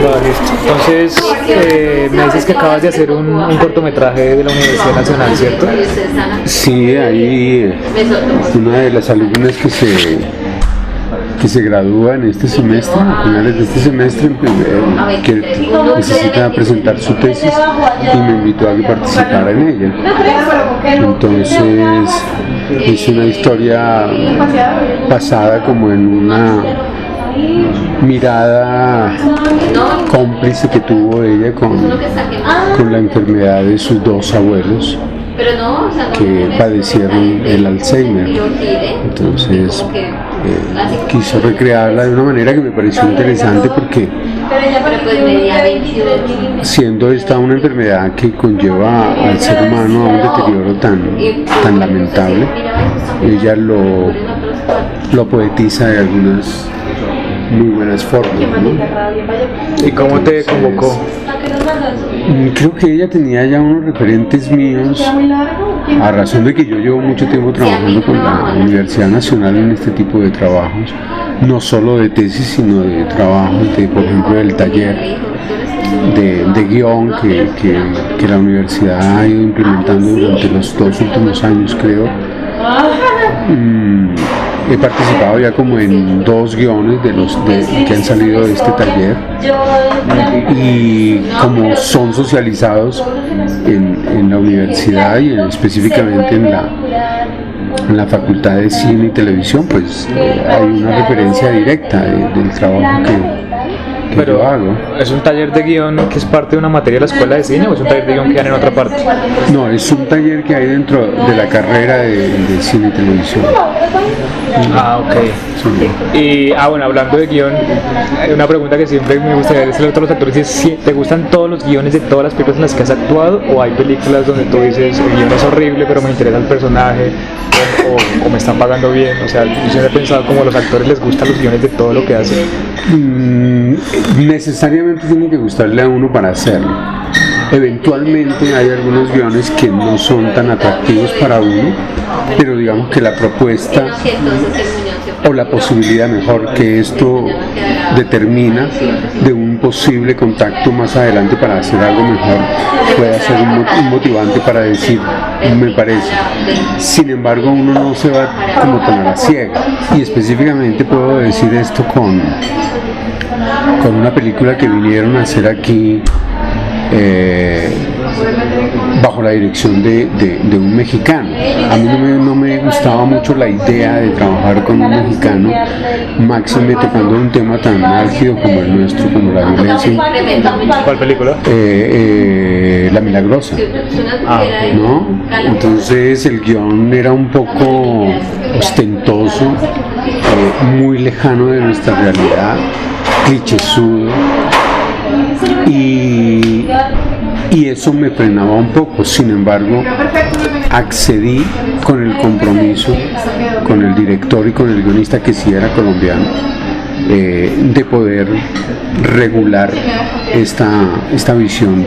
Vale, listo. Entonces, me dices que acabas de hacer un cortometraje de la Universidad Nacional, ¿cierto? Sí, ahí una de las alumnas que se gradúa en este semestre, a finales de este semestre, que necesita presentar su tesis y me invitó a que participara en ella. Entonces hice una historia basada como en una mirada cómplice que tuvo ella con la enfermedad de sus dos abuelos que padecieron el Alzheimer. Entonces quiso recrearla de una manera que me pareció interesante porque siendo esta una enfermedad que conlleva al ser humano a un deterioro tan lamentable, ella lo poetiza de algunas muy buenas formas, ¿no? ¿Y cómo te convocó? Creo que ella tenía ya unos referentes míos, a razón de que yo llevo mucho tiempo trabajando con la Universidad Nacional en este tipo de trabajos, no solo de tesis, sino de trabajos, por ejemplo, del taller de guión que la universidad ha ido implementando durante los 2 últimos años, creo. He participado ya como en 2 guiones de los que han salido de este taller, y como son socializados en la universidad y específicamente en la Facultad de Cine y Televisión, pues hay una referencia directa del trabajo que yo hago. ¿Es un taller de guión que es parte de una materia de la escuela de cine o es un taller de guión que dan en otra parte? No, es un taller que hay dentro de la carrera de cine y televisión. Ah, ok. Sí. Y, bueno, hablando de guión, hay una pregunta que siempre me gustaría hacerle a todos los actores es si te gustan todos los guiones de todas las películas en las que has actuado, o hay películas donde tú dices el guión es horrible pero me interesa el personaje, o me están pagando bien. O sea, yo siempre he pensado como a los actores les gustan los guiones de todo lo que hacen. Necesariamente tiene que gustarle a uno para hacerlo. Eventualmente hay algunos guiones que no son tan atractivos para uno, pero digamos que la propuesta o la posibilidad mejor que esto determina de un posible contacto más adelante para hacer algo mejor puede ser un motivante para decir me parece. Sin embargo, uno no se va como tan a la ciega, y específicamente puedo decir esto con una película que vinieron a hacer aquí bajo la dirección de un mexicano. A mí no me gustaba mucho la idea de trabajar con un mexicano, máxime tocando un tema tan álgido como el nuestro, como la violencia. ¿Cuál película? La Milagrosa. ¿No? Entonces el guión era un poco ostentoso, muy lejano de nuestra realidad, clichésudo, y eso me frenaba un poco. Sin embargo, accedí con el compromiso con el director y con el guionista, que sí era colombiano, de poder regular esta visión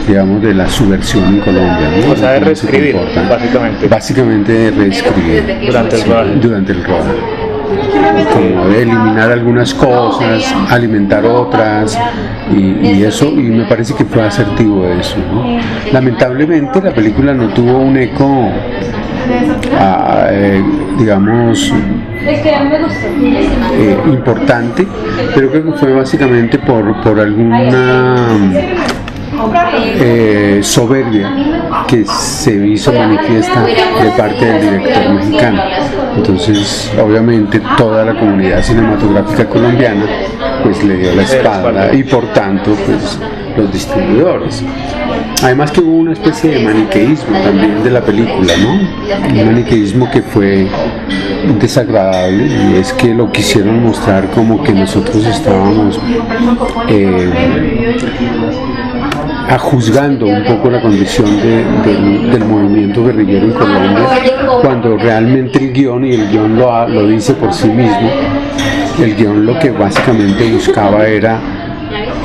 digamos, de la subversión en Colombia, ¿no? O sea, de reescribir, básicamente. Básicamente de reescribir durante el rodaje. Como de eliminar algunas cosas, alimentar otras, y eso, y me parece que fue asertivo eso, ¿no? Lamentablemente la película no tuvo un eco, digamos, importante, pero creo que fue básicamente por alguna soberbia que se hizo manifiesta de parte del director mexicano. Entonces, obviamente, toda la comunidad cinematográfica colombiana pues le dio la espalda, y por tanto, pues los distribuidores. Además que hubo una especie de maniqueísmo también de la película, ¿no? Un maniqueísmo que fue desagradable, y es que lo quisieron mostrar como que nosotros estábamos juzgando un poco la condición del movimiento guerrillero en Colombia, cuando realmente el guión, y el guión lo dice por sí mismo, el guión lo que básicamente buscaba era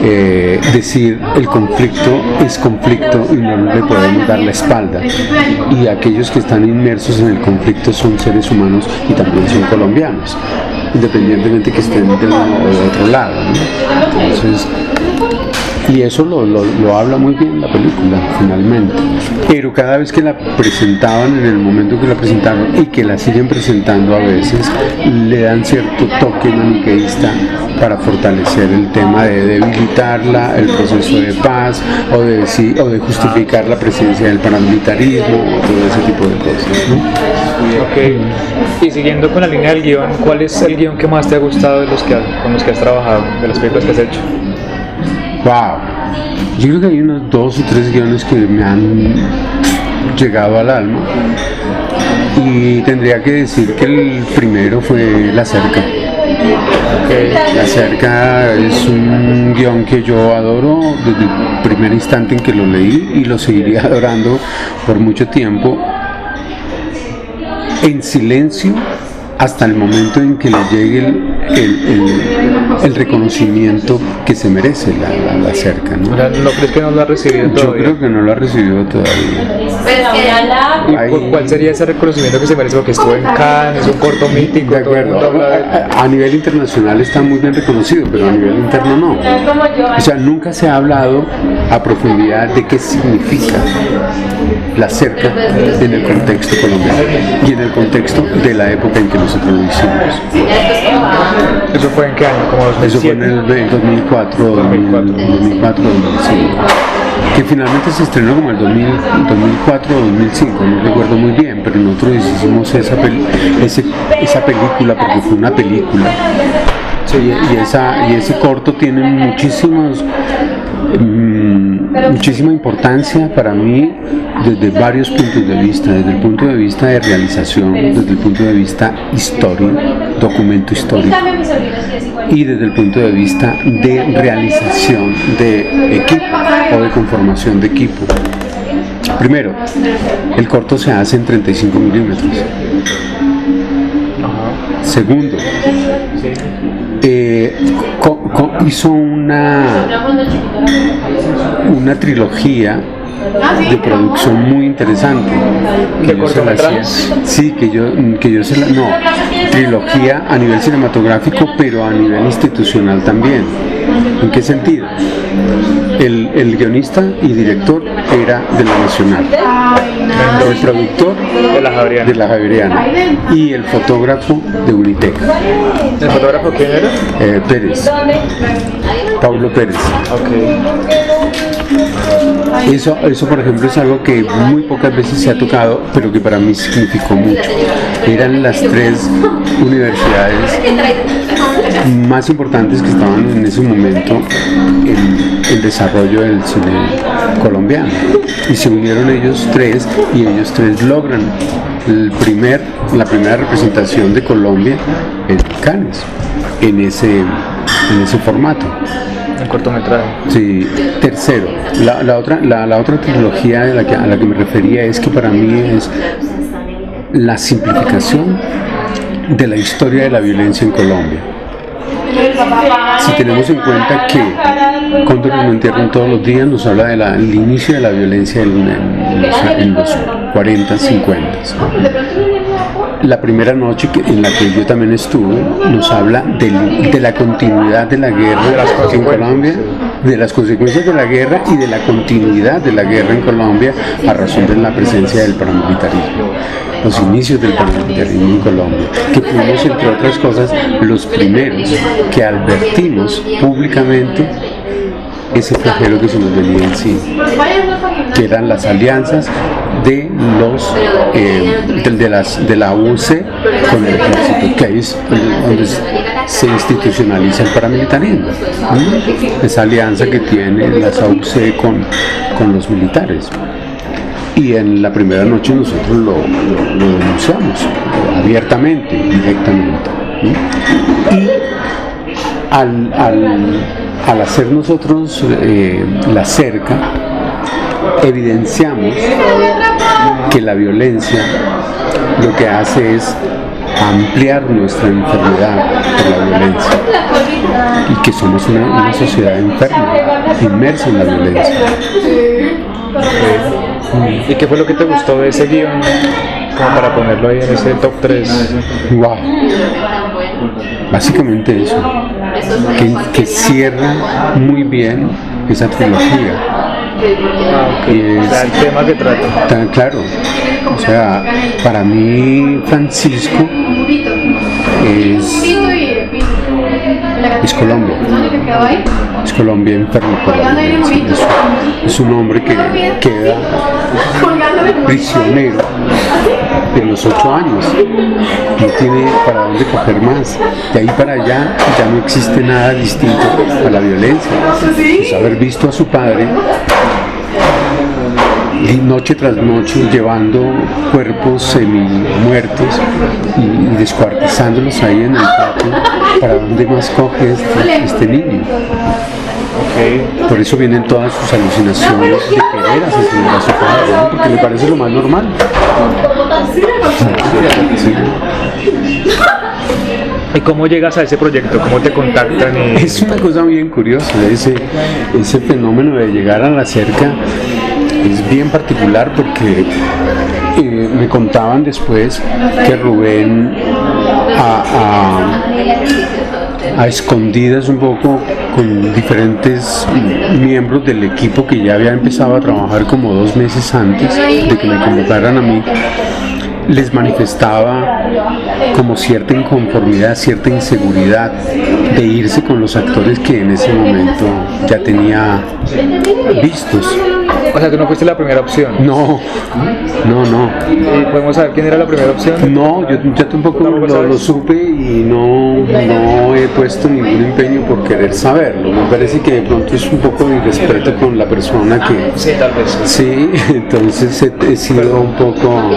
decir el conflicto es conflicto y no le podemos dar la espalda, y aquellos que están inmersos en el conflicto son seres humanos y también son colombianos. independientemente que estén del otro lado, ¿no? Entonces, y eso lo habla muy bien la película, finalmente. Pero cada vez que la presentaban, en el momento que la presentaron y que la siguen presentando a veces, le dan cierto toque maniqueísta para fortalecer el tema de debilitar el proceso de paz o de justificar la presencia del paramilitarismo o todo ese tipo de cosas, ¿no? Ok, y siguiendo con la línea del guión, ¿cuál es el guión que más te ha gustado con los que has trabajado, de las películas que has hecho? Wow, yo creo que hay unos 2 o 3 guiones que me han llegado al alma y tendría que decir que el primero fue La Cerca. Okay. La Cerca es un guión que yo adoro desde el primer instante en que lo leí y lo seguiría adorando por mucho tiempo, en silencio, hasta el momento en que le llegue el reconocimiento que se merece la Cerca, ¿no? ¿No crees que no lo ha recibido todavía? Yo creo que no lo ha recibido todavía. ¿Y cuál sería ese reconocimiento que se merece? Porque estuvo en Cannes, es un corto mítico. De acuerdo. A nivel internacional está muy bien reconocido, pero a nivel interno no. O sea, nunca se ha hablado a profundidad de qué significa La Cerca en el contexto colombiano y en el contexto de la época en que nosotros lo hicimos. ¿Eso fue en qué año? ¿Como 2007? Eso fue en el 2004, 2005. Que finalmente se estrenó como el 2004 o 2005, no recuerdo muy bien, pero nosotros hicimos esa película porque fue una película. Sí, y ese corto tiene muchísima importancia para mí desde varios puntos de vista, desde el punto de vista de realización, desde el punto de vista historia, documento histórico, y desde el punto de vista de realización de equipo o de conformación de equipo. Primero, el corto se hace en 35 milímetros. Segundo, hizo una trilogía de producción muy interesante. ¿Qué cortometrajes? Sí, que yo se la... No, trilogía a nivel cinematográfico, pero a nivel institucional también. ¿En qué sentido? El guionista y director era de la Nacional, el productor de la Javeriana y el fotógrafo de Unitec. ¿El fotógrafo quién era? Pérez, Pablo Pérez. Okay. Eso por ejemplo es algo que muy pocas veces se ha tocado, pero que para mí significó mucho. Eran las 3 universidades más importantes que estaban en ese momento en el desarrollo del cine colombiano, y se unieron ellos 3 y ellos 3 logran la primera representación de Colombia en Cannes en ese formato. Un cortometraje. Sí. Tercero, la otra trilogía a la que me refería es que para mí es la simplificación de la historia de la violencia en Colombia. Si tenemos en cuenta que Cóndor no entierran todos los días, nos habla del inicio de la violencia en los 40, 50. La primera noche en la que yo también estuve nos habla de la continuidad de la guerra en Colombia, de las consecuencias de la guerra y de la continuidad de la guerra en Colombia a razón de la presencia del paramilitarismo, los inicios del paramilitarismo en Colombia, que fuimos, entre otras cosas, los primeros que advertimos públicamente ese flagelo que se nos venía encima, que eran las alianzas de la UC con el ejército, que ahí es donde se institucionaliza el paramilitarismo, ¿no? Esa alianza que tiene las AUC con los militares. Y en la primera noche nosotros lo denunciamos abiertamente, directamente, ¿no? Y al hacer nosotros La Cerca, evidenciamos que la violencia lo que hace es ampliar nuestra enfermedad por la violencia y que somos una sociedad enferma, inmersa en la violencia. ¿Y qué fue lo que te gustó de ese guión como para ponerlo ahí en ese top 3? Wow. básicamente eso, que cierra muy bien esa trilogía. O sea, el tema que trata. Tan claro, o sea, para mí Francisco es Colombia. Es Colombia enfermo por la violencia. Es un hombre que queda prisionero de los 8 años. No tiene para dónde coger más. De ahí para allá ya no existe nada distinto a la violencia. Pues haber visto a su padre y noche tras noche llevando cuerpos semi-muertos y descuartizándolos ahí en el patio, ¿para dónde más coge este niño? Okay. Por eso vienen todas sus alucinaciones de querer asesinar a su padre, ¿no? Porque le parece lo más normal. Sí. ¿Y cómo llegas a ese proyecto? ¿Cómo te contactan? Es una cosa bien curiosa, ese fenómeno de llegar a la cerca es bien particular porque me contaban después que Rubén a escondidas un poco con diferentes miembros del equipo que ya había empezado a trabajar como 2 meses antes de que me convocaran a mí, les manifestaba como cierta inconformidad, cierta inseguridad de irse con los actores que en ese momento ya tenía vistos. O sea, ¿tú no fuiste la primera opción? No. ¿Y podemos saber quién era la primera opción? No, yo tampoco lo supe y no he puesto ningún empeño por querer saberlo. Me parece que de pronto es un poco de irrespeto con la persona que... Sí, tal vez. Sí, entonces he sido un poco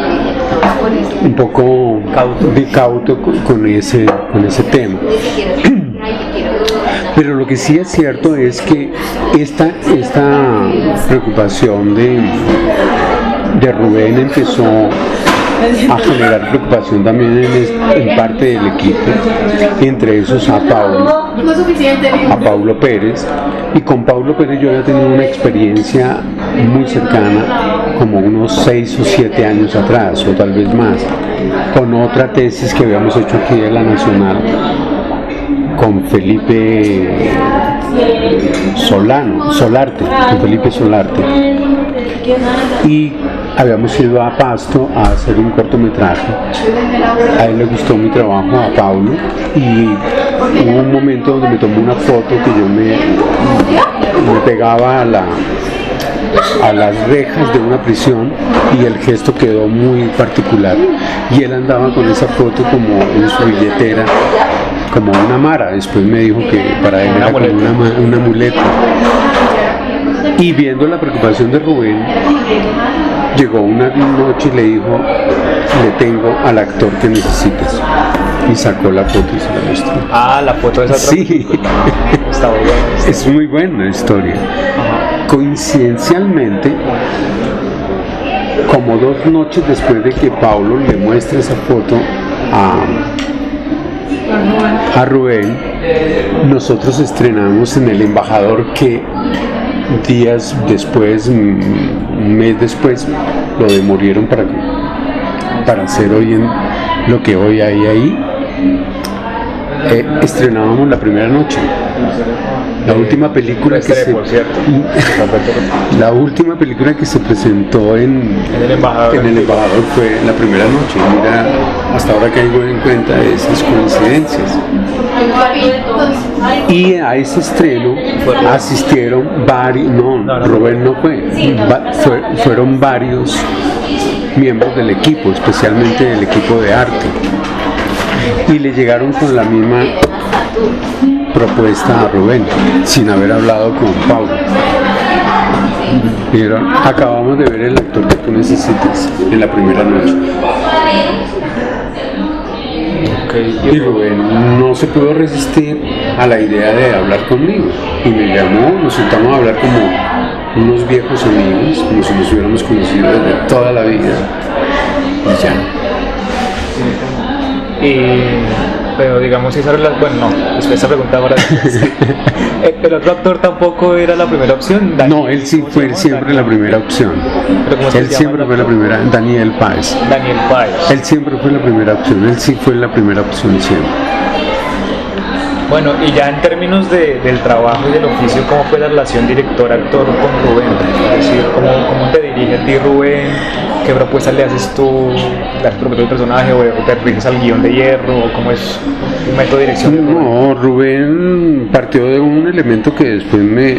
cauto con ese tema. Pero lo que sí es cierto es que esta preocupación de Rubén empezó a generar preocupación también en parte del equipo, entre esos a Paulo Pérez, y con Paulo Pérez yo había tenido una experiencia muy cercana, como unos 6 o 7 años atrás, o tal vez más, con otra tesis que habíamos hecho aquí de la Nacional, con Felipe Solarte, y habíamos ido a Pasto a hacer un cortometraje. A él le gustó mi trabajo, a Paulo, y hubo un momento donde me tomó una foto que yo me pegaba a las rejas de una prisión y el gesto quedó muy particular, y él andaba con esa foto como en su billetera, como una mara. Después me dijo que para él era como una muleta. Y viendo la preocupación de Rubén, llegó una noche y le dijo: le tengo al actor que necesitas. Y sacó la foto y se la mostró. Ah, la foto de esa otra. Sí. Está muy buena. Es muy buena la historia. Coincidencialmente, como 2 noches después de que Paulo le muestre esa foto a Rubén, nosotros estrenamos en El Embajador, que días después, un mes después, lo demolieron para hacer hoy en lo que hoy hay ahí. Estrenábamos la primera noche. La última película la última película que se presentó en El Embajador fue la primera noche. Mira, hasta ahora caigo en cuenta de esas coincidencias. Y a ese estreno asistieron varios, Rubén no fue, fueron varios miembros del equipo, especialmente del equipo de arte, y le llegaron con la misma propuesta a Rubén, sin haber hablado con Paulo. Dijeron: acabamos de ver el actor que tú necesitas en la primera noche. Y Rubén no se pudo resistir a la idea de hablar conmigo y me llamó. Nos sentamos a hablar como unos viejos amigos, como si nos hubiéramos conocido desde toda la vida, y ya. Pero digamos, esa relación, bueno, no, después esa pregunta ahora. ¿El otro actor tampoco era la primera opción? No, él sí fue siempre la primera opción. Él siempre fue la primera, Daniel Páez. Daniel Páez. Él siempre fue la primera opción, él sí fue la primera opción siempre. Bueno, y ya en términos del trabajo y del oficio, ¿cómo fue la relación director-actor con Rubén? Es decir, ¿cómo te dirige a ti Rubén? ¿Qué propuestas le haces tú? ¿Le has propuesto el personaje o te diriges al guión de Hierro? ¿O cómo es tu método de dirección? De Rubén? No, Rubén partió de un elemento que después me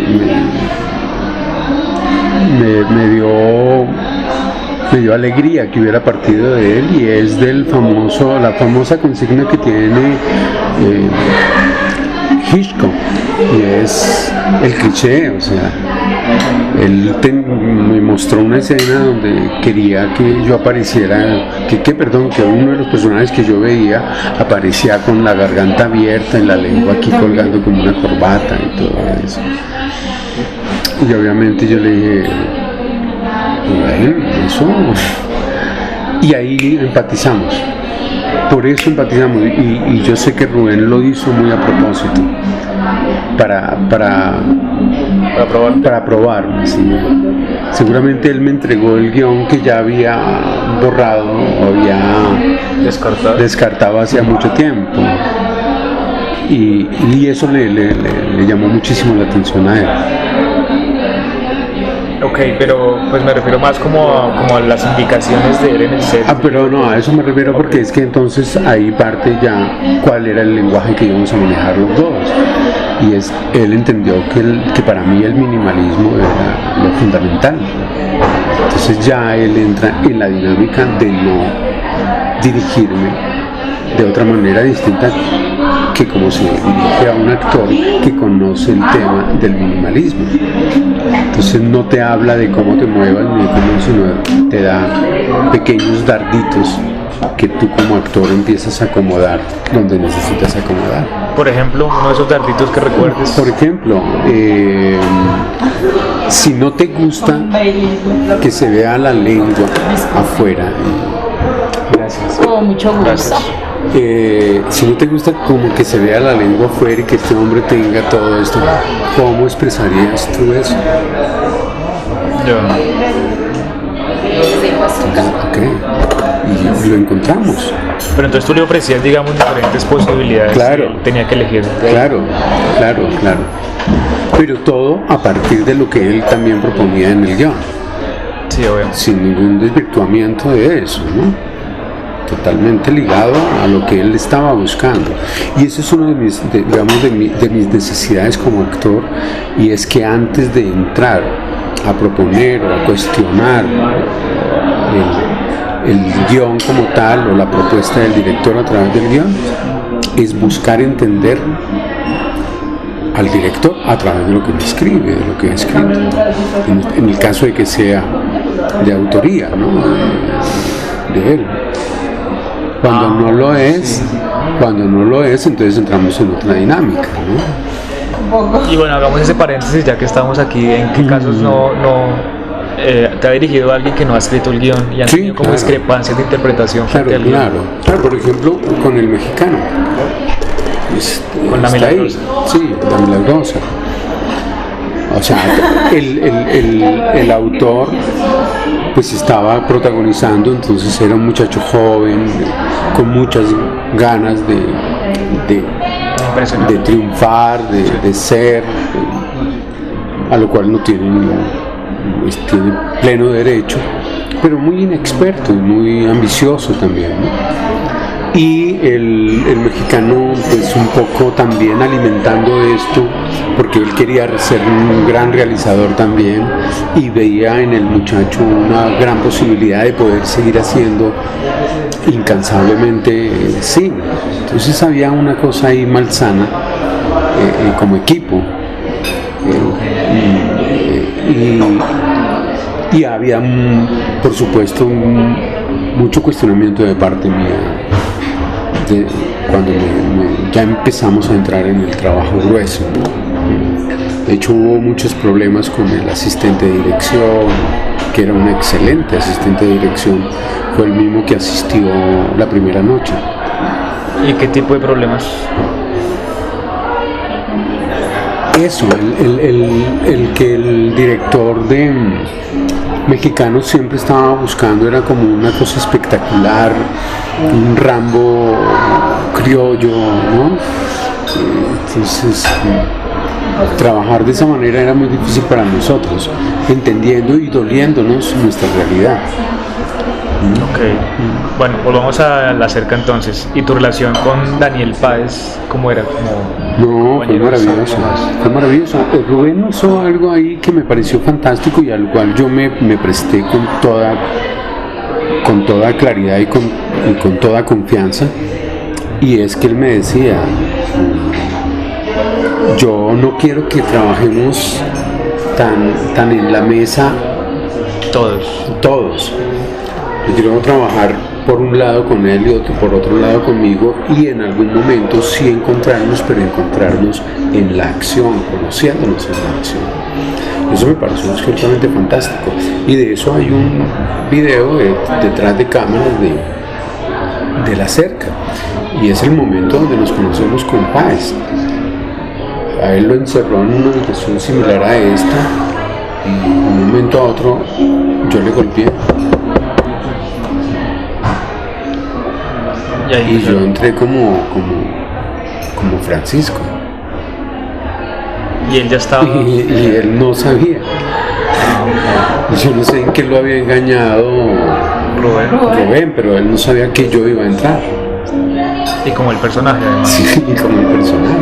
dio alegría que hubiera partido de él, y es la famosa consigna que tiene Hitchcock, y es el cliché. O sea, él me mostró una escena donde quería que yo apareciera, que uno de los personajes que yo veía aparecía con la garganta abierta y la lengua aquí colgando como una corbata y todo eso. Y obviamente yo le dije, bueno, eso. Y ahí empatizamos. Por eso empatizamos. Y yo sé que Rubén lo hizo muy a propósito. Para probarme, sí. Seguramente él me entregó el guión que ya había borrado o había descartado hacía mucho tiempo. Y eso le llamó muchísimo la atención a él. Ok, pero pues me refiero más como a las indicaciones de él en el set. Pero no, a eso me refiero porque es que entonces ahí parte ya cuál era el lenguaje que íbamos a manejar los dos. Y él entendió que para mí el minimalismo era lo fundamental. Entonces ya él entra en la dinámica de no dirigirme de otra manera distinta que como se dirige a un actor que conoce el tema del minimalismo. Entonces no te habla de cómo te muevas ni de cómo, sino te da pequeños darditos que tú como actor empiezas a acomodar donde necesitas acomodar. Por ejemplo, uno de esos darditos que recuerdes. Por ejemplo, si no te gusta que se vea la lengua afuera. Gracias. Con mucho gusto. Gracias. Si no te gusta como que se vea la lengua afuera y que este hombre tenga todo esto, ¿cómo expresarías tú eso? Yo. Okay. Y lo encontramos. Pero entonces tú le ofrecías, digamos, diferentes posibilidades. Claro. Tenía que elegir. Claro. Pero todo a partir de lo que él también proponía en el guión. Sí, obvio. Sin ningún desvirtuamiento de eso, ¿no? Totalmente ligado a lo que él estaba buscando. Y eso es uno de mis necesidades como actor, y es que antes de entrar a proponer o a cuestionar el guión como tal o la propuesta del director a través del guión, es buscar entender al director a través de lo que él escribe, de lo que ha escrito, en el caso de que sea de autoría, ¿no? De él. Cuando no lo es, entonces entramos en otra dinámica, ¿no? Y bueno, hagamos ese paréntesis ya que estamos aquí. ¿En qué casos te ha dirigido a alguien que no ha escrito el guión y han tenido como discrepancias de interpretación frente al guión? Claro, por ejemplo, con El Mexicano. Con La Milagrosa. Sí, La Milagrosa. O sea, el autor pues estaba protagonizando, entonces era un muchacho joven, con muchas ganas de triunfar, de ser, a lo cual no tiene pleno derecho, pero muy inexperto y muy ambicioso también, ¿no? Y el mexicano pues un poco también alimentando esto, porque él quería ser un gran realizador también y veía en el muchacho una gran posibilidad de poder seguir haciendo incansablemente cine. Entonces había una cosa ahí malsana como equipo, y había por supuesto mucho cuestionamiento de parte mía cuando ya empezamos a entrar en el trabajo grueso, ¿no? De hecho hubo muchos problemas con el asistente de dirección, que era un excelente asistente de dirección, fue el mismo que asistió la primera noche. ¿Y qué tipo de problemas? Eso, el que el director de Mexicano siempre estaba buscando era como una cosa espectacular, un Rambo criollo, ¿no? Entonces, trabajar de esa manera era muy difícil para nosotros, entendiendo y doliéndonos nuestra realidad. Ok, bueno, volvamos a la cerca entonces. ¿Y tu relación con Daniel Páez cómo era? No, fue maravilloso, fue maravilloso. Rubén usó algo ahí que me pareció fantástico y al cual yo me presté con toda claridad y con toda confianza, y es que él me decía: yo no quiero que trabajemos tan en la mesa todos. Yo quiero trabajar por un lado con él y por otro lado conmigo, y en algún momento sí encontrarnos, pero encontrarnos en la acción, conociéndonos en la acción. Eso me pareció absolutamente fantástico, y de eso hay un video detrás de cámaras de la cerca, y es el momento donde nos conocemos con Páez. A él lo encerró en una habitación similar a esta, y de un momento a otro yo le golpeé. Y yo entré como Francisco. Y él ya estaba. Y él no sabía. Yo no sé en qué lo había engañado Rubén, pero él no sabía que yo iba a entrar. Y como el personaje, además. Sí, como el personaje.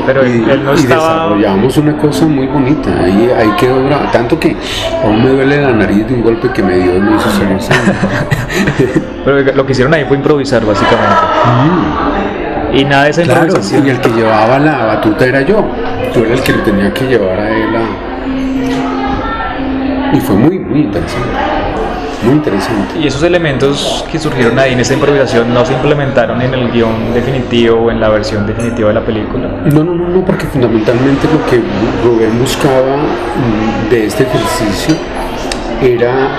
Pero él no estaba. Desarrollamos una cosa muy bonita. Ahí quedó grabado. Tanto que aún me duele la nariz de un golpe que me dio y me hizo salir sangre. Pero lo que hicieron ahí fue improvisar, básicamente. Y nada de esa improvisación. Y el que llevaba la batuta era yo. Yo era el que lo tenía que llevar a él Y fue muy, muy interesante. Muy interesante. ¿Y esos elementos que surgieron ahí en esa improvisación no se implementaron en el guión definitivo o en la versión definitiva de la película? No, porque fundamentalmente lo que Rubén buscaba de este ejercicio era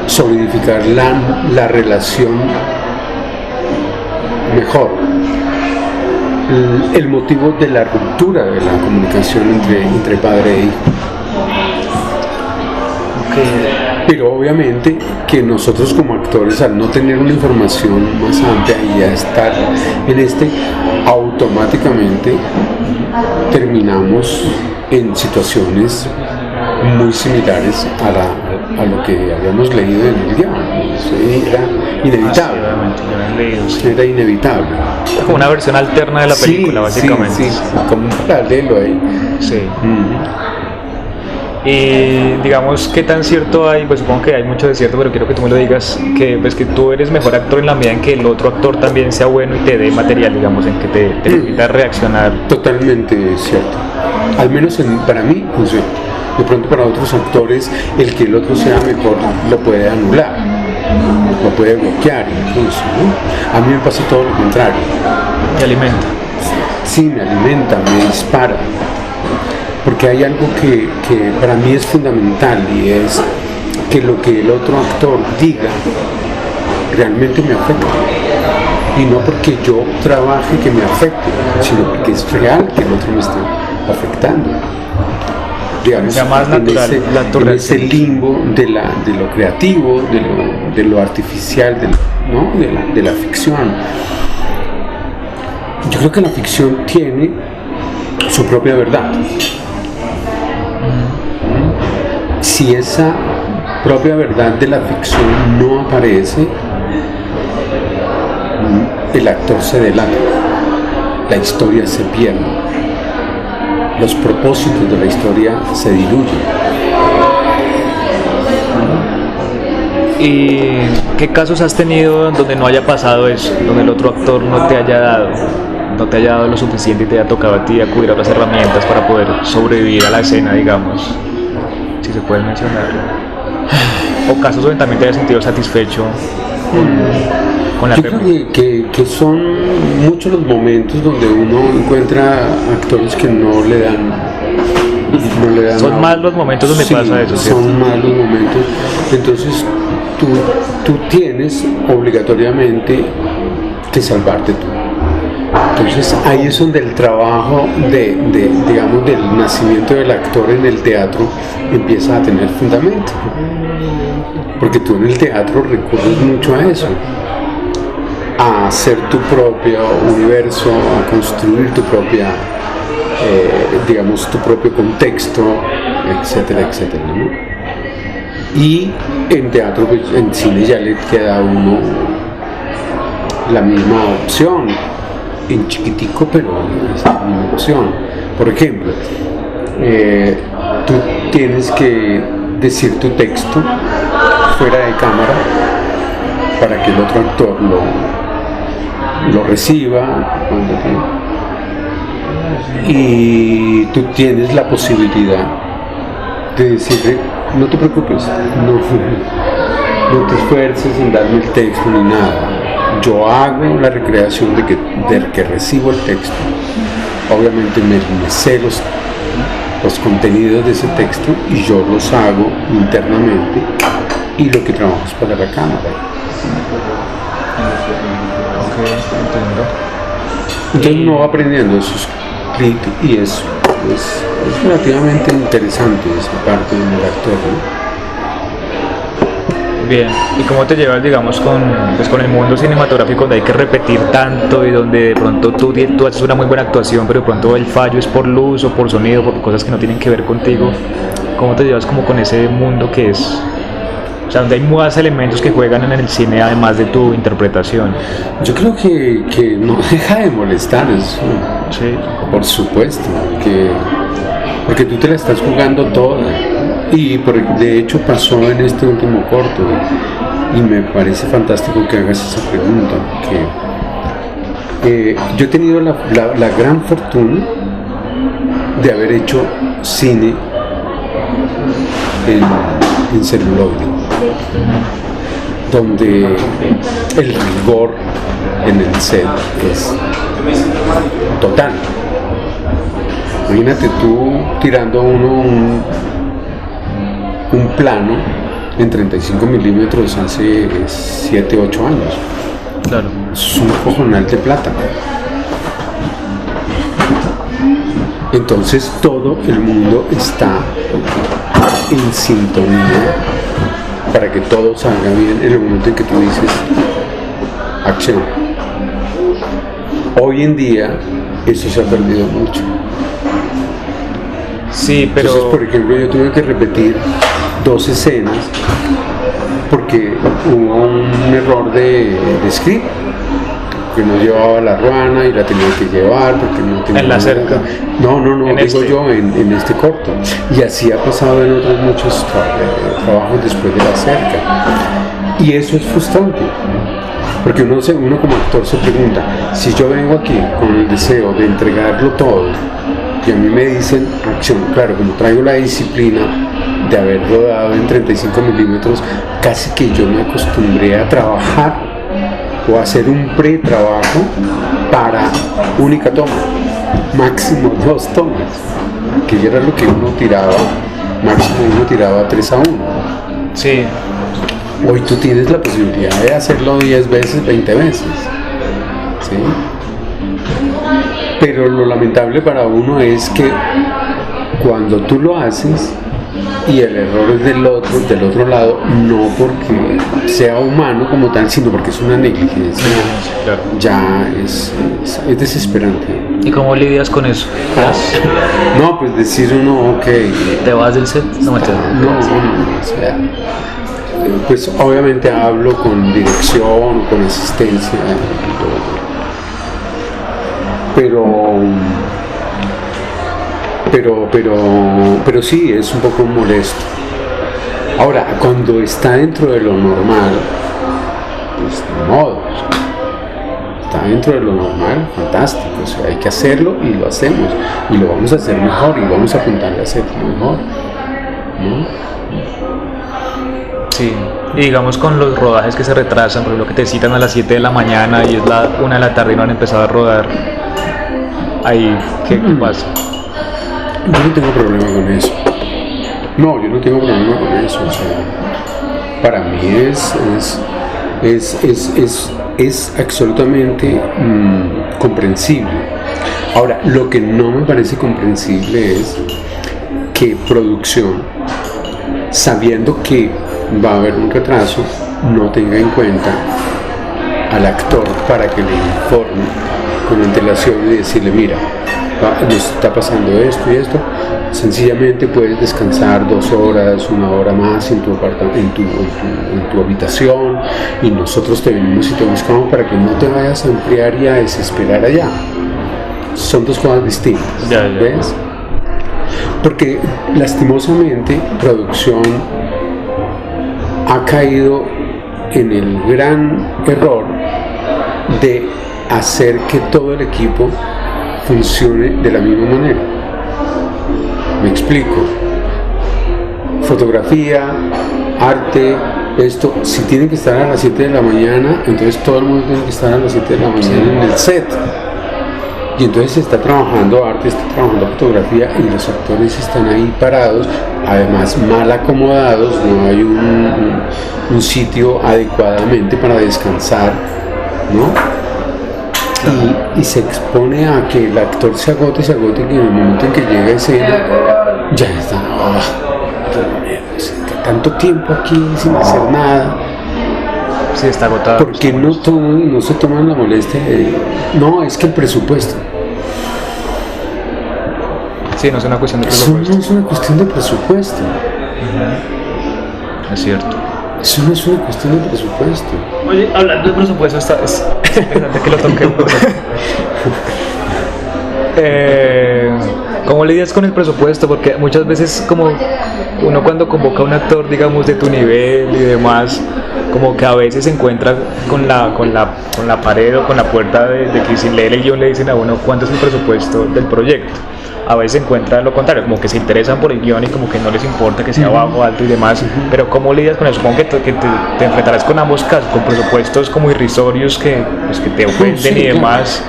solidificar la relación mejor. El motivo de la ruptura de la comunicación entre padre e hijo. Okay. Pero obviamente que nosotros como actores, al no tener una información más amplia y a estar en automáticamente terminamos en situaciones muy similares a lo que habíamos leído en el guión. Era inevitable. Era inevitable. Como una versión alterna de la película, básicamente. Sí, como un paralelo ahí. Sí. Y digamos, ¿qué tan cierto hay? Pues supongo que hay mucho de cierto, pero quiero que tú me lo digas, que pues que tú eres mejor actor en la medida en que el otro actor también sea bueno y te dé material, digamos, en que te permita reaccionar. Totalmente cierto. Al menos para mí funciona. De pronto para otros actores el que el otro sea mejor lo puede anular, lo puede bloquear incluso, ¿no? A mí me pasa todo lo contrario. ¿Te alimenta? Sí, me alimenta, me dispara. Porque hay algo que para mí es fundamental, y es que lo que el otro actor diga realmente me afecta. Y no porque yo trabaje que me afecte, sino porque es real que el otro me está afectando. Digamos, más natural, en ese limbo de lo creativo, de lo artificial, de la ficción. Yo creo que la ficción tiene su propia verdad. Si esa propia verdad de la ficción no aparece, el actor se delata, la historia se pierde, los propósitos de la historia se diluyen. ¿Y qué casos has tenido donde no haya pasado eso, donde el otro actor no te haya dado lo suficiente y te haya tocado a ti acudir a otras herramientas para poder sobrevivir a la escena, digamos, si se puede mencionar? O casos donde también te hayas sentido satisfecho con la Yo creo que son muchos los momentos donde uno encuentra actores que no le dan. Son más los momentos donde pasa eso, ¿cierto? Son más los momentos. Entonces tú tienes obligatoriamente que salvarte tú. Entonces ahí es donde el trabajo digamos, del nacimiento del actor en el teatro empieza a tener fundamento. Porque tú en el teatro recurres mucho a eso. a hacer tu propio universo, a construir tu propia, digamos, tu propio contexto, etcétera, etcétera, ¿no? Y en teatro, pues, en cine ya le queda a uno la misma opción, en chiquitico, pero es la misma opción. Por ejemplo, tú tienes que decir tu texto fuera de cámara para que el otro actor lo reciba y tú tienes la posibilidad de decirle: no te preocupes, no te esfuerces en darme el texto ni nada, yo hago la recreación del que recibo el texto, obviamente me sé los contenidos de ese texto y yo los hago internamente, y lo que trabajo es para la cámara. Entonces uno va aprendiendo esos clics y es relativamente interesante esa parte del actor, ¿no? Bien, ¿y cómo te llevas, digamos, con el mundo cinematográfico, donde hay que repetir tanto y donde de pronto tú haces una muy buena actuación, pero de pronto el fallo es por luz o por sonido, por cosas que no tienen que ver contigo? ¿Cómo te llevas como con ese mundo que es, o sea, donde hay más elementos que juegan en el cine además de tu interpretación? Yo creo que no deja de molestar eso. Sí. Por supuesto, porque tú te la estás jugando toda. Y de hecho pasó en este último corto, y me parece fantástico que hagas esa pregunta, porque yo he tenido la gran fortuna de haber hecho cine en celuloide, donde el rigor en el set es total. Imagínate tú tirando un plano en 35 milímetros hace 7, 8 años. Claro. Es un cojonal de plata. Entonces todo el mundo está en sintonía para que todo salga bien en el momento en que tú dices acción. Hoy en día eso se ha perdido mucho. Sí, pero... Entonces, por ejemplo, yo tuve que repetir 2 escenas porque hubo un error de script, que no llevaba la ruana y la tenía que llevar porque no tenía... En la cerca. No, digo yo en este corto. Y así ha pasado en otros muchos trabajos después de la cerca. Y eso es frustrante. Porque uno como actor se pregunta, si yo vengo aquí con el deseo de entregarlo todo y a mí me dicen acción, claro, como traigo la disciplina de haber rodado en 35 milímetros, casi que yo me acostumbré a trabajar o a hacer un pre-trabajo para única toma, máximo 2 tomas, que era lo que uno tiraba, máximo uno tiraba 3-1. Sí. Hoy tú tienes la posibilidad de hacerlo 10 veces, 20 veces, ¿sí? Pero lo lamentable para uno es que cuando tú lo haces y el error es del otro lado, no porque sea humano como tal, sino porque es una negligencia, Claro. ya es desesperante. ¿Y cómo lidias con eso? No, pues decir uno, ok, ¿Te vas del set? No, no, o sea, pues obviamente hablo con dirección, con asistencia, pero sí, es un poco molesto. Ahora, cuando está dentro de lo normal, pues de modo, está dentro de lo normal, fantástico, o sea, hay que hacerlo y lo hacemos, y lo vamos a hacer mejor, y vamos a apuntarle a hacerlo mejor, ¿no? Sí, y digamos con los rodajes que se retrasan, por ejemplo, que te citan a las 7 de la mañana y es la 1 de la tarde y no han empezado a rodar, ahí, ¿qué pasa? Yo no tengo problema con eso. No, yo no tengo problema con eso. O sea, para mí es absolutamente comprensible. Ahora, lo que no me parece comprensible es que producción, sabiendo que va a haber un retraso, no tenga en cuenta al actor para que le informe con antelación y decirle, mira, nos está pasando esto y esto, sencillamente puedes descansar 2 horas, 1 hora más en tu habitación, y nosotros te venimos y te buscamos para que no te vayas a enfriar y a desesperar allá. Son 2 cosas distintas, ¿ves? Porque lastimosamente producción ha caído en el gran error de hacer que todo el equipo funcione de la misma manera. Me explico. Fotografía, arte, esto, si tienen que estar a las 7 de la mañana, entonces todo el mundo tiene que estar a las 7 de la mañana en el set. Y entonces se está trabajando arte, está trabajando fotografía, y los actores están ahí parados, además mal acomodados, no hay un sitio adecuadamente para descansar, ¿no? Y se expone a que el actor se agote, y en el momento en que llega a escena ya está, tanto tiempo aquí sin hacer nada. Sí, está agotado. ¿Por qué no se toman la molestia de, no, es que el presupuesto? Sí, no es una cuestión de presupuesto. Eso no es una cuestión de presupuesto. Es cierto. Eso no es una cuestión de presupuesto. Oye, hablando de presupuesto, es interesante que lo toquemos. ¿Cómo lidias con el presupuesto? Porque muchas veces, como uno cuando convoca a un actor, digamos, de tu nivel y demás, como que a veces se encuentra con la pared o con la puerta de que si lee el guión le dicen a uno cuánto es el presupuesto del proyecto. A veces se encuentra lo contrario, como que se interesan por el guión y como que no les importa que sea bajo, alto y demás. Pero ¿cómo lidias con eso? Supongo que te enfrentarás con ambos casos, con presupuestos como irrisorios que te ofenden y demás,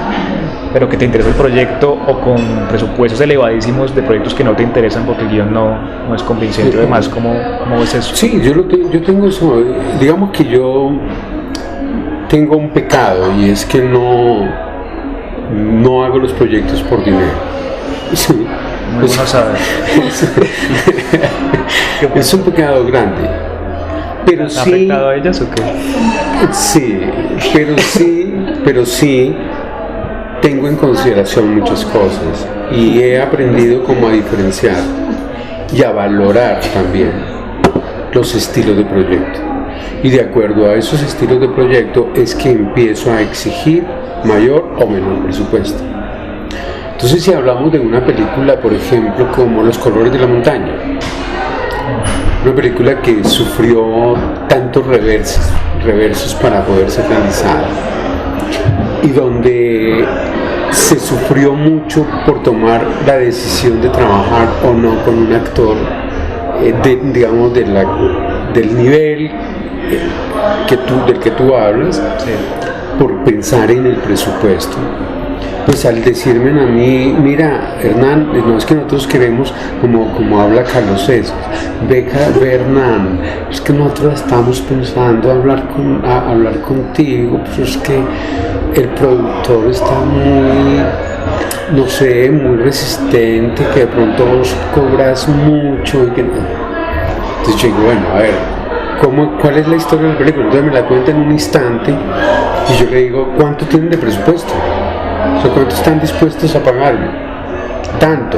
pero que te interesa el proyecto, o con presupuestos elevadísimos de proyectos que no te interesan porque el guión no es convincente y demás. ¿Cómo es eso? Sí, yo tengo eso. Digamos que yo tengo un pecado, y es que no hago los proyectos por dinero. Sí, muy bueno saber. Es un pecado grande. Pero ¿Has afectado a ellas o qué? Sí, pero sí tengo en consideración muchas cosas, y he aprendido como a diferenciar y a valorar también los estilos de proyecto. Y de acuerdo a esos estilos de proyecto es que empiezo a exigir mayor o menor presupuesto. Entonces, si hablamos de una película, por ejemplo, como Los colores de la montaña, una película que sufrió tantos reversos para poder ser realizada, y donde se sufrió mucho por tomar la decisión de trabajar o no con un actor digamos del nivel del que tú hablas, sí, por pensar en el presupuesto. Pues al decirme a mí, mira, Hernán, no es que nosotros queremos, como habla Carlos César, ve Hernán, es que nosotros estamos pensando hablar contigo, pero es que el productor está muy, no sé, muy resistente, que de pronto vos cobras mucho y que no. Entonces yo digo, bueno, a ver, ¿cuál es la historia del película? Entonces me la cuenta en un instante, y yo le digo, ¿cuánto tienen de presupuesto? O sea, ¿cuánto están dispuestos a pagarme? Tanto.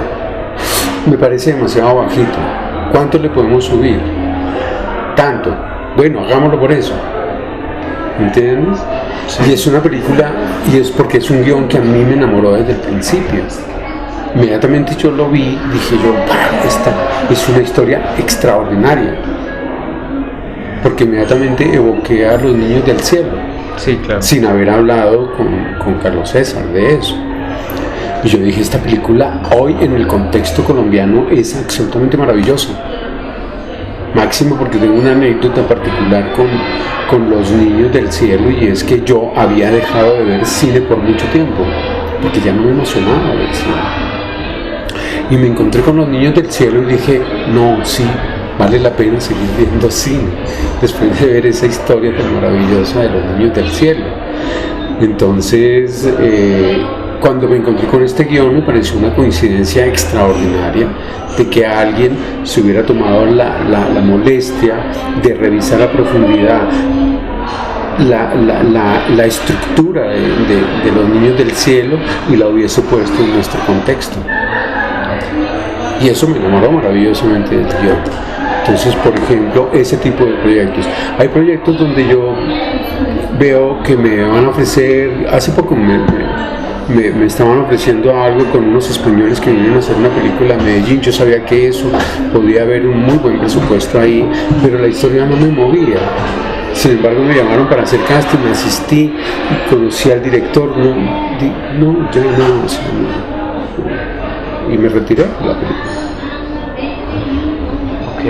Me parece demasiado bajito. ¿Cuánto le podemos subir? Tanto. Bueno, hagámoslo por eso. ¿Entiendes? Sí. Y es una película, y es porque es un guión que a mí me enamoró desde el principio. Inmediatamente yo lo vi, dije yo, esta es una historia extraordinaria. Porque inmediatamente evoqué a Los niños del cielo. Sí, claro. Sin haber hablado con Carlos César de eso. Y yo dije, esta película hoy en el contexto colombiano es absolutamente maravillosa. Máximo porque tengo una anécdota particular con Los niños del cielo, y es que yo había dejado de ver cine por mucho tiempo, porque ya no me emocionaba ver cine. Y me encontré con Los niños del cielo y dije, no, sí, vale la pena seguir viendo cine después de ver esa historia tan maravillosa de Los niños del cielo. Entonces, cuando me encontré con este guión, me pareció una coincidencia extraordinaria de que alguien se hubiera tomado la molestia de revisar a profundidad la estructura de los niños del cielo y la hubiese puesto en nuestro contexto. Y eso me enamoró maravillosamente del guión. Entonces, por ejemplo, ese tipo de proyectos. Hay proyectos donde yo veo que me van a ofrecer, hace poco me estaban ofreciendo algo con unos españoles que vinieron a hacer una película en Medellín. Yo sabía que eso podía haber un muy buen presupuesto ahí, pero la historia no me movía. Sin embargo, me llamaron para hacer casting, asistí, conocí al director, y me retiré de la película. Ok.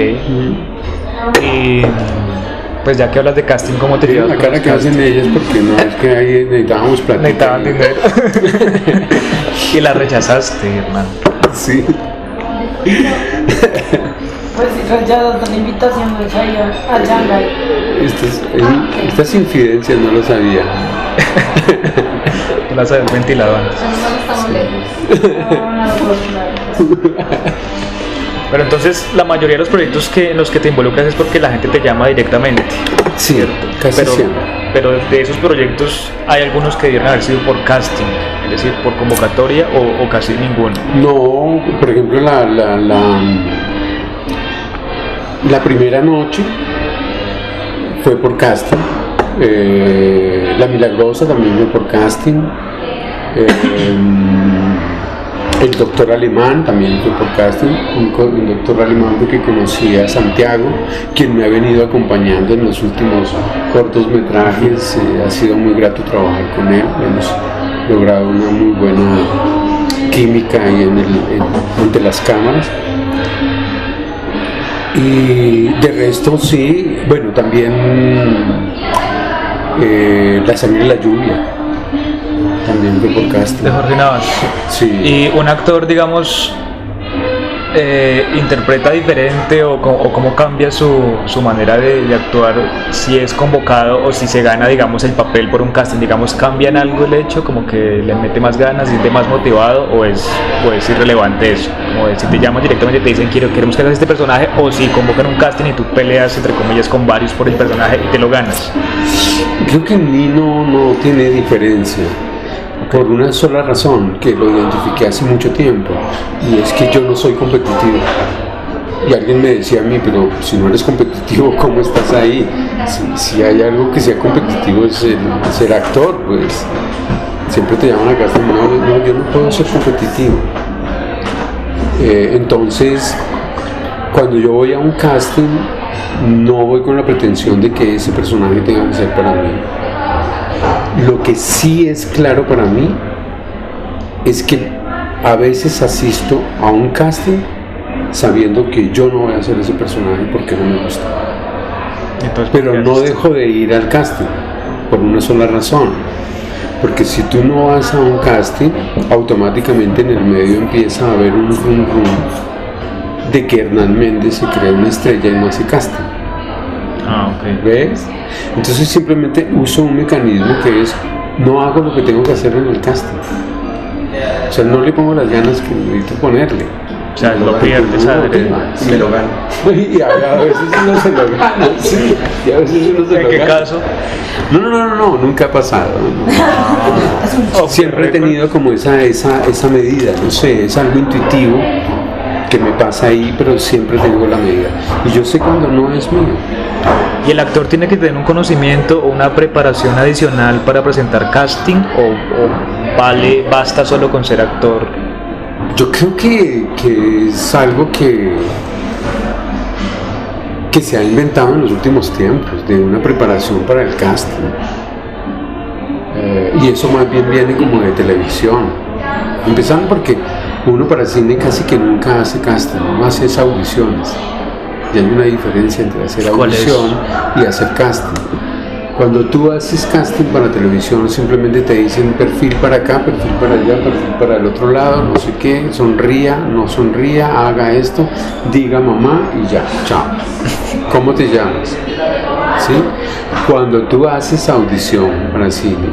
Y pues ya que hablas de casting, ¿cómo te llevas? La cara que hacen ellas, porque no es que ahí necesitábamos plata. Necesitaban dinero. Y la rechazaste, hermano. Sí. Pues rechazaste la invitación de Chayanne a Shanghai. Estas infidencias no lo sabía. Tú las habías ventilado antes. No estamos lejos. Pero entonces la mayoría de los proyectos en los que te involucras es porque la gente te llama directamente. Sí, casi siempre. Pero de esos proyectos hay algunos que debieron haber sido por casting, es decir, por convocatoria o casi ninguno. No, por ejemplo la primera noche fue por casting. La Milagrosa también fue por casting. El doctor alemán también fue por casting, un doctor alemán porque conocí a Santiago, quien me ha venido acompañando en los últimos cortometrajes. Ha sido muy grato trabajar con él, hemos logrado una muy buena química ahí ante las cámaras. Y de resto sí, bueno, también La sangre y la lluvia también fue por casting. De Jorge Navas. Sí. Y un actor, digamos, interpreta diferente o cómo cambia su manera de actuar si es convocado o si se gana, digamos, el papel por un casting. Digamos, ¿cambia en algo el hecho? Como que le mete más ganas, se siente más motivado, o es irrelevante eso. Como de, si te llaman directamente y te dicen queremos que hagas este personaje, o si convocan un casting y tú peleas entre comillas con varios por el personaje y te lo ganas. Creo que en mí no tiene diferencia. Por una sola razón, que lo identifiqué hace mucho tiempo, y es que yo no soy competitivo. Y alguien me decía a mí, pero si no eres competitivo, ¿cómo estás ahí? Si hay algo que sea competitivo es ser actor, pues siempre te llaman a casa, no, yo no puedo ser competitivo. Entonces, cuando yo voy a un casting, no voy con la pretensión de que ese personaje tenga que ser para mí. Lo que sí es claro para mí es que a veces asisto a un casting sabiendo que yo no voy a hacer ese personaje porque no me gusta. Entonces, pero no dejo de ir al casting por una sola razón, porque si tú no vas a un casting, automáticamente en el medio empieza a haber un rum de que Hernán Méndez se cree una estrella y no hace casting. Okay. ¿Ves? Entonces simplemente uso un mecanismo que es, no hago lo que tengo que hacer en el casting. O sea, no le pongo las ganas que necesito ponerle. O sea, lo pierdes, y me lo gano. Y a veces uno se lo gana, sí. Y a veces uno se lo gana. ¿En qué caso? No, nunca ha pasado. No. Siempre he tenido como esa medida, no sé, es algo intuitivo que me pasa ahí, pero siempre tengo la medida. Y yo sé cuando no es mío. ¿Y el actor tiene que tener un conocimiento o una preparación adicional para presentar casting o basta solo con ser actor? Yo creo que es algo que se ha inventado en los últimos tiempos, de una preparación para el casting. Y eso más bien viene como de televisión. Empezando porque uno para cine casi que nunca hace casting, no hace audiciones. Y hay una diferencia entre hacer audición y hacer casting. Cuando tú haces casting para televisión, simplemente te dicen perfil para acá, perfil para allá, perfil para el otro lado, no sé qué, sonría, no sonría, haga esto, diga mamá y ya, chao. ¿Cómo te llamas? ¿Sí? Cuando tú haces audición para cine,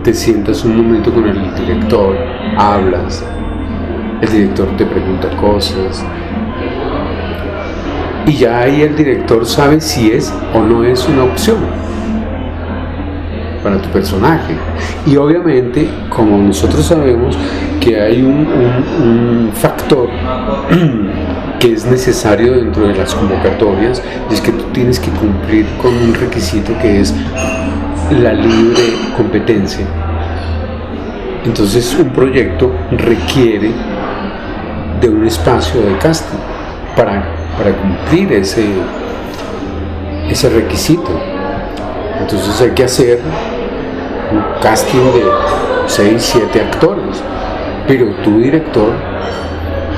te sientas un momento con el director, hablas, el director te pregunta cosas, y ya ahí el director sabe si es o no es una opción. para tu personaje. Y obviamente, como nosotros sabemos que hay un factor que es necesario dentro de las convocatorias, es que tú tienes que cumplir con un requisito que es la libre competencia. Entonces un proyecto requiere de un espacio de casting para cumplir ese requisito. Entonces hay que hacer un casting de 6, 7 actores, pero tú, director,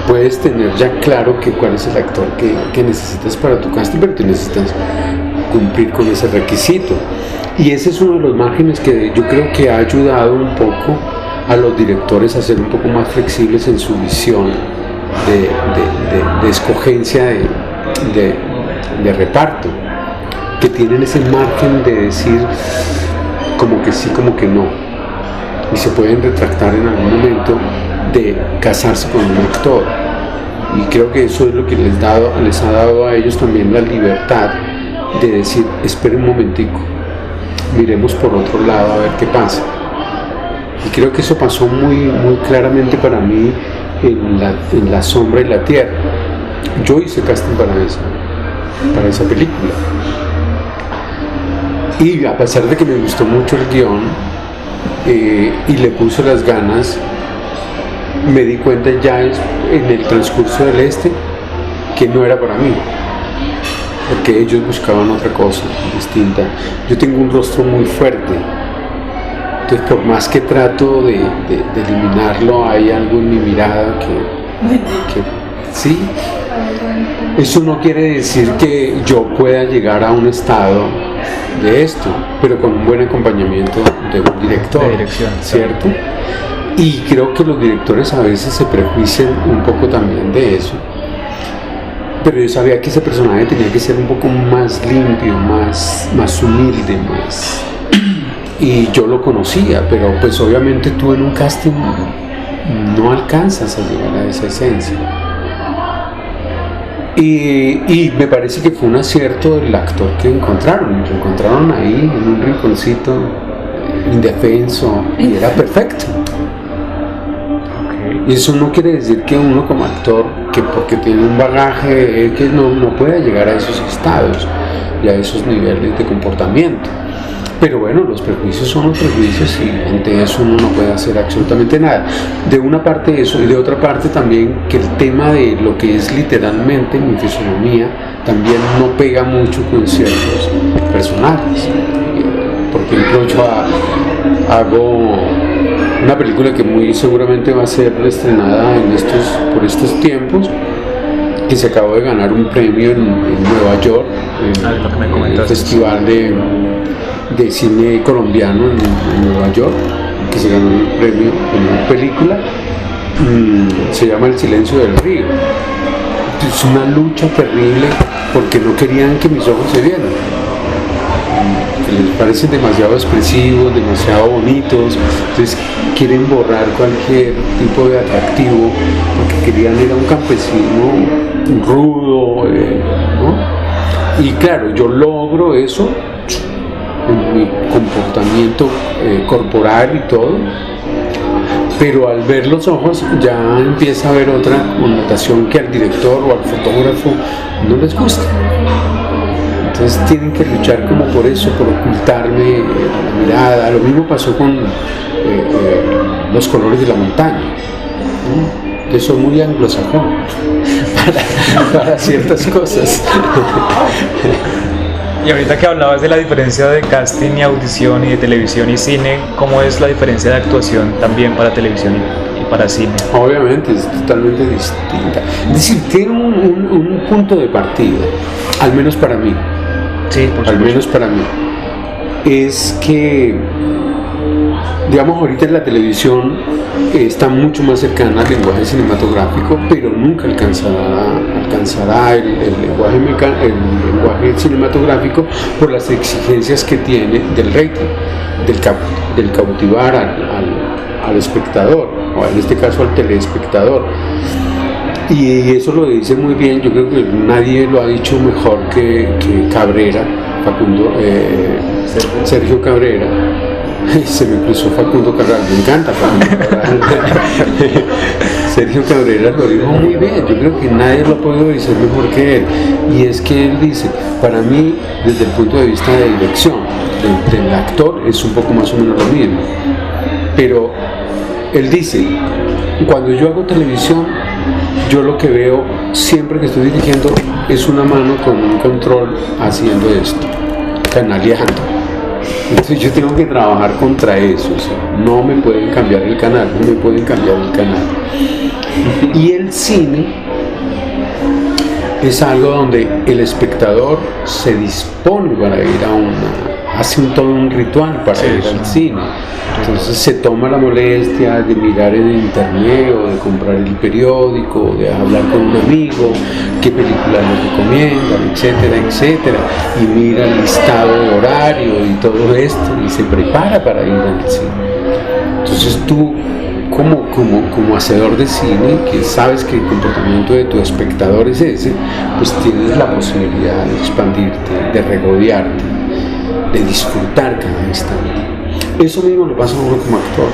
puedes tener ya claro cuál es el actor que necesitas para tu casting, pero tú necesitas cumplir con ese requisito. Y ese es uno de los márgenes que yo creo que ha ayudado un poco a los directores a ser un poco más flexibles en su visión de escogencia de reparto, que tienen ese margen de decir como que sí, como que no, y se pueden retractar en algún momento de casarse con un actor. Y creo que eso es lo que les ha dado a ellos también la libertad de decir, esperen un momentico, miremos por otro lado a ver qué pasa. Y creo que eso pasó muy, muy claramente para mí en La Sombra y la Tierra. Yo hice casting para esa película. Y a pesar de que me gustó mucho el guión y le puse las ganas, me di cuenta ya en el transcurso del que no era para mí, porque ellos buscaban otra cosa distinta. Yo tengo un rostro muy fuerte, entonces por más que trato de eliminarlo, hay algo en mi mirada que sí. Eso no quiere decir que yo pueda llegar a un estado de esto, pero con un buen acompañamiento de un director, de dirección, ¿cierto? Y creo que los directores a veces se prejuician un poco también de eso, pero yo sabía que ese personaje tenía que ser un poco más limpio, más humilde, y yo lo conocía, pero pues obviamente tú en un casting no alcanzas a llegar a esa esencia. Y me parece que fue un acierto el actor que encontraron. Lo encontraron ahí en un rinconcito indefenso y era perfecto. Okay. Y eso no quiere decir que uno como actor, que porque tiene un bagaje, que no pueda llegar a esos estados y a esos niveles de comportamiento. Pero bueno, los prejuicios son los prejuicios y ante eso uno no puede hacer absolutamente nada. De una parte eso, y de otra parte también que el tema de lo que es literalmente mi fisonomía también no pega mucho con ciertos personajes. Por ejemplo, yo hago una película que muy seguramente va a ser estrenada por estos tiempos, que se acabó de ganar un premio en Nueva York, en el Festival de Cine Colombiano en Nueva York, que se ganó el premio en una película, se llama El Silencio del Río. Es una lucha terrible porque no querían que mis ojos se vieran, que les parecen demasiado expresivos, demasiado bonitos, entonces quieren borrar cualquier tipo de atractivo, porque querían ir a un campesino rudo, ¿no? Y claro, yo logro eso en mi comportamiento corporal y todo, pero al ver los ojos ya empieza a haber otra connotación que al director o al fotógrafo no les gusta. Entonces tienen que luchar como por eso, por ocultarme la mirada. Lo mismo pasó con Los colores de la montaña, ¿no? Yo soy muy anglosajón para ciertas cosas. Y ahorita que hablabas de la diferencia de casting y audición y de televisión y cine, ¿cómo es la diferencia de actuación también para televisión y para cine? Obviamente es totalmente distinta. Es decir, tiene un punto de partida, al menos para mí. Sí, por supuesto. Al menos para mí. Es que, digamos, ahorita en la televisión está mucho más cercana al lenguaje cinematográfico, pero nunca alcanzará el lenguaje cinematográfico por las exigencias que tiene del rating, del cautivar al espectador, o en este caso al telespectador. Y eso lo dice muy bien, yo creo que nadie lo ha dicho mejor que Cabrera, Sergio Cabrera, Se me cruzó Facundo Cabral, me encanta Facundo Cabral. Sergio Cabrera lo dijo muy bien, yo creo que nadie lo puede decir mejor que él. Y es que él dice, para mí, desde el punto de vista de dirección, del actor, es un poco más o menos lo mismo. Pero él dice, cuando yo hago televisión, yo lo que veo siempre que estoy dirigiendo es una mano con un control haciendo esto, canaleando. Entonces yo tengo que trabajar contra eso, o sea, no me pueden cambiar el canal, no me pueden cambiar el canal. Y el cine es algo donde el espectador se dispone para ir hace todo un ritual para ir al cine. Entonces se toma la molestia de mirar en internet o de comprar el periódico, o de hablar con un amigo, qué película le recomiendan, etcétera, etcétera, y mira el listado de horario y todo esto y se prepara para ir al cine. Entonces tú, como hacedor de cine, que sabes que el comportamiento de tu espectador es ese, pues tienes la posibilidad de expandirte, de regodearte, de disfrutar cada instante. Eso mismo le pasa a uno como actor.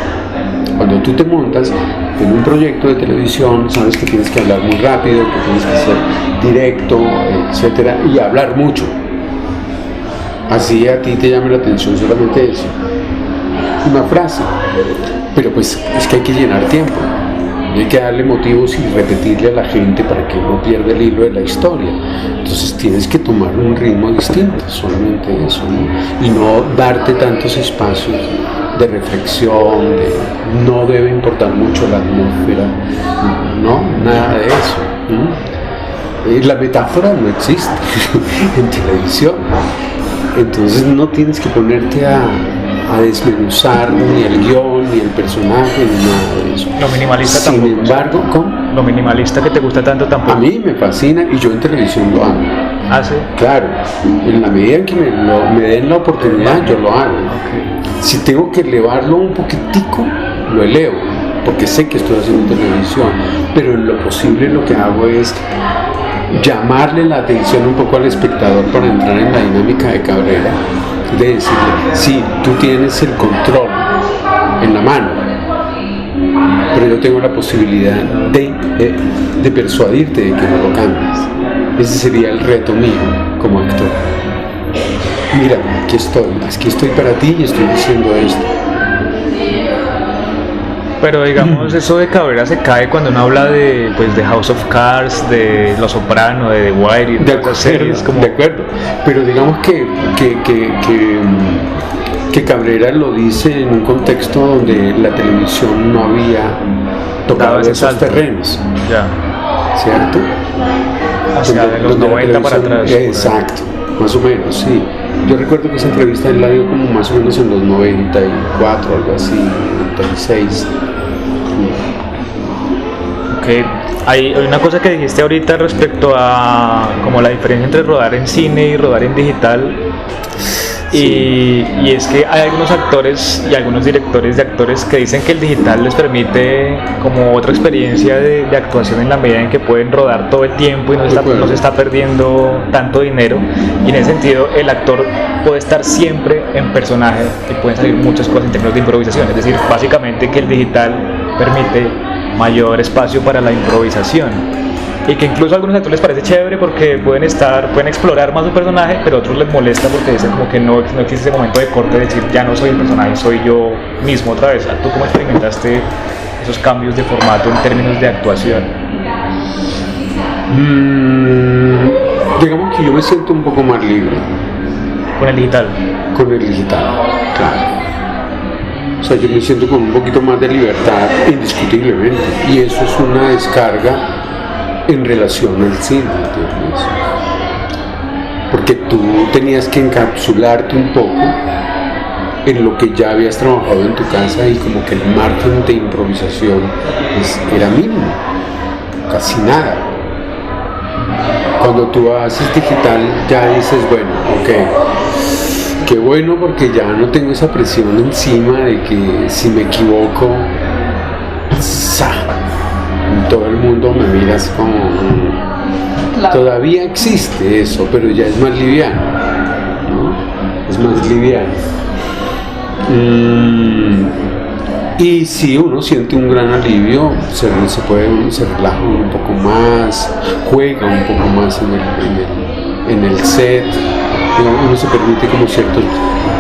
Cuando tú te montas en un proyecto de televisión, sabes que tienes que hablar muy rápido, que tienes que ser directo, etcétera, y hablar mucho. Así a ti te llama la atención solamente eso, una frase. Pero pues es que hay que llenar tiempo, hay que darle motivos y repetirle a la gente para que no pierda el hilo de la historia. Entonces tienes que tomar un ritmo distinto, solamente eso, ¿no? Y no darte tantos espacios de reflexión, no debe importar mucho la atmósfera, no, nada de eso, ¿no? Y la metáfora no existe en televisión, entonces no tienes que ponerte a desmenuzar ni el guión, ni el personaje, ni nada de eso. Lo minimalista tampoco. Sin embargo, ¿cómo? Lo minimalista que te gusta tanto tampoco. A mí me fascina y yo en televisión lo hago. ¿Ah, sí? Claro, en la medida en que me den la oportunidad, yo lo hago. Si tengo que elevarlo un poquitico, lo elevo, porque sé que estoy haciendo televisión, pero en lo posible lo que hago es llamarle la atención un poco al espectador para entrar en la dinámica de Cabrera, de decirle, sí, tú tienes el control en la mano, pero yo tengo la posibilidad de persuadirte de que no lo cambies. Ese sería el reto mío como actor. Mira, aquí estoy para ti y estoy diciendo esto. Pero digamos, eso de Cabrera se cae cuando uno habla de House of Cards, de Los Soprano, de The Wire y de otras series. De acuerdo, pero digamos que Cabrera lo dice en un contexto donde la televisión no había tocado esos terrenos. Ya. ¿Cierto? Hacia de los 90 para atrás. Exacto, más o menos, sí. Yo recuerdo que esa entrevista él la dio como más o menos en los 94, algo así, 96. Ok, hay una cosa que dijiste ahorita respecto a como la diferencia entre rodar en cine y rodar en digital. Sí. Y es que hay algunos actores y algunos directores de actores que dicen que el digital les permite como otra experiencia de actuación en la medida en que pueden rodar todo el tiempo y no se está perdiendo tanto dinero, y en ese sentido el actor puede estar siempre en personaje y pueden salir muchas cosas en términos de improvisación, es decir, básicamente que el digital permite mayor espacio para la improvisación. Y que incluso a algunos actores les parece chévere porque pueden explorar más su personaje, pero a otros les molesta porque dicen como que no existe ese momento de corte de decir ya no soy el personaje, soy yo mismo otra vez. ¿Tú cómo experimentaste esos cambios de formato en términos de actuación? Digamos que yo me siento un poco más libre. ¿Con el digital? Con el digital, claro. O sea, yo me siento con un poquito más de libertad, indiscutiblemente. Y eso es una descarga en relación al cine, ¿entiendes? Porque tú tenías que encapsularte un poco en lo que ya habías trabajado en tu casa y como que el margen de improvisación era mínimo, casi nada. Cuando tú haces digital ya dices, bueno, ok, qué bueno porque ya no tengo esa presión encima de que si me equivoco, todo el mundo me mira así como... Claro. Todavía existe eso, pero ya es más liviano, ¿no? Es más liviano. Y si uno siente un gran alivio, se relaja un poco más, juega un poco más en el set, uno se permite como ciertos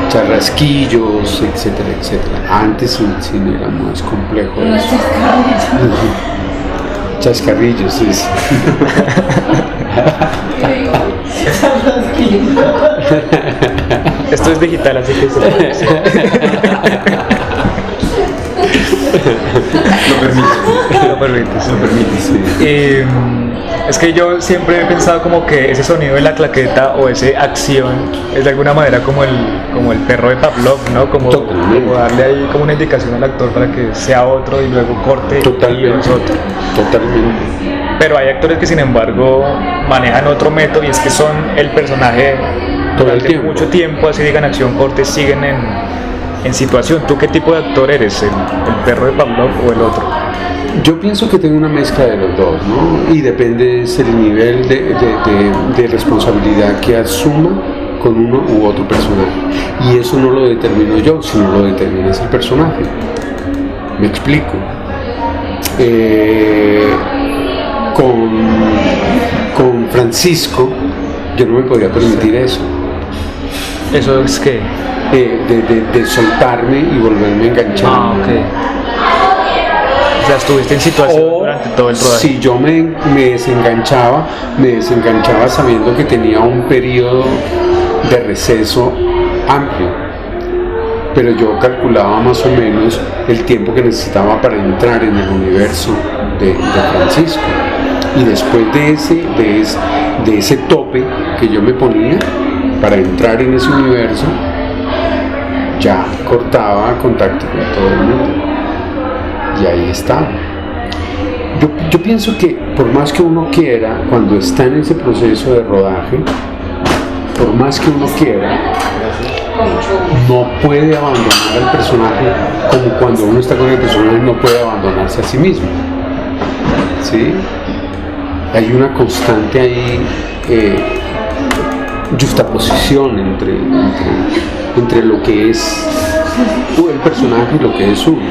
charrasquillos, etcétera, etcétera. Antes el cine era más complejo. Unos Chascarrillos, sí. Esto es digital, así que se puede decir. Lo permite, sí. Es que yo siempre he pensado como que ese sonido de la claqueta o esa acción es de alguna manera como el perro de Pavlov, ¿no? Como darle ahí como una indicación al actor para que sea otro y luego corte y es otro. Totalmente. Pero hay actores que sin embargo manejan otro método y es que son el personaje durante mucho tiempo, así digan acción, corte, siguen en situación. ¿Tú qué tipo de actor eres? ¿El perro de Pavlov o el otro? Yo pienso que tengo una mezcla de los dos, ¿no? Y depende del nivel de responsabilidad que asuma con uno u otro personaje. Y eso no lo determino yo, sino lo determina el personaje. Me explico. Con Francisco yo no me podía permitir eso. ¿Eso es qué? De soltarme y volverme a enganchar. Ah, ok. O sea, estuviste en situación durante todo el rodaje. Si yo me desenganchaba sabiendo que tenía un periodo de receso amplio, pero yo calculaba más o menos el tiempo que necesitaba para entrar en el universo de Francisco. Y después de ese tope que yo me ponía para entrar en ese universo, ya cortaba contacto con todo el mundo. Y ahí está. Yo pienso que por más que uno quiera, cuando está en ese proceso de rodaje, por más que uno quiera, no puede abandonar al personaje como cuando uno está con el personaje no puede abandonarse a sí mismo. ¿Sí? Hay una constante ahí justaposición entre lo que es el personaje y lo que es uno.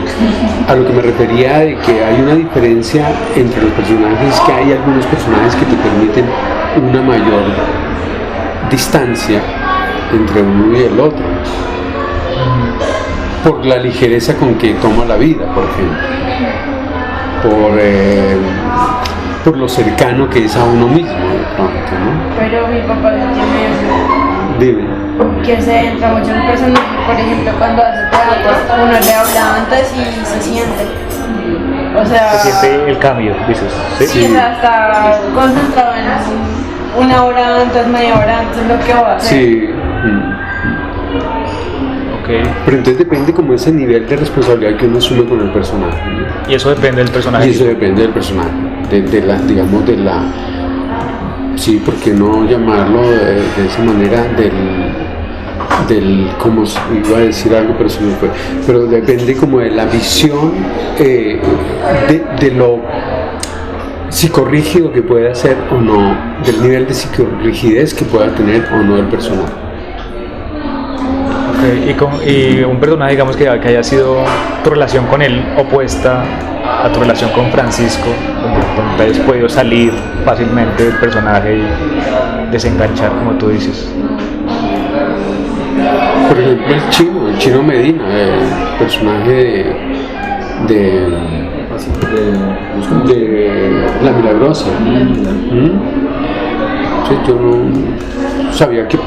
A lo que me refería de que hay una diferencia entre los personajes, que hay algunos personajes que te permiten una mayor distancia entre uno y el otro, por la ligereza con que toma la vida, por ejemplo, por lo cercano que es a uno mismo de pronto, ¿no? Pero mi papá no tiene eso. Dime. Que se entra mucho en el personaje, por ejemplo, cuando hace teatro, uno le habla antes y se siente. O sea, Se siente el cambio, dices. sí, o sea, está concentrado en una hora antes, media hora antes lo que va a hacer. Sí. Ok. Pero entonces depende como ese nivel de responsabilidad que uno asume con el personaje, ¿no? Y eso depende del personaje. Y eso depende del personaje, sí, ¿por qué no llamarlo de esa manera como iba a decir algo pero se me fue, pero depende como de la visión de lo psicorrígido que pueda ser o no, del nivel de psicorrigidez que pueda tener o no el personaje. Okay. Y un personaje, digamos, que haya sido tu relación con él opuesta a tu relación con Francisco, donde hayas podido salir fácilmente del personaje y desenganchar, como tú dices. Por ejemplo, el Chino Medina, el personaje de La Milagrosa. Sí, yo no sabía que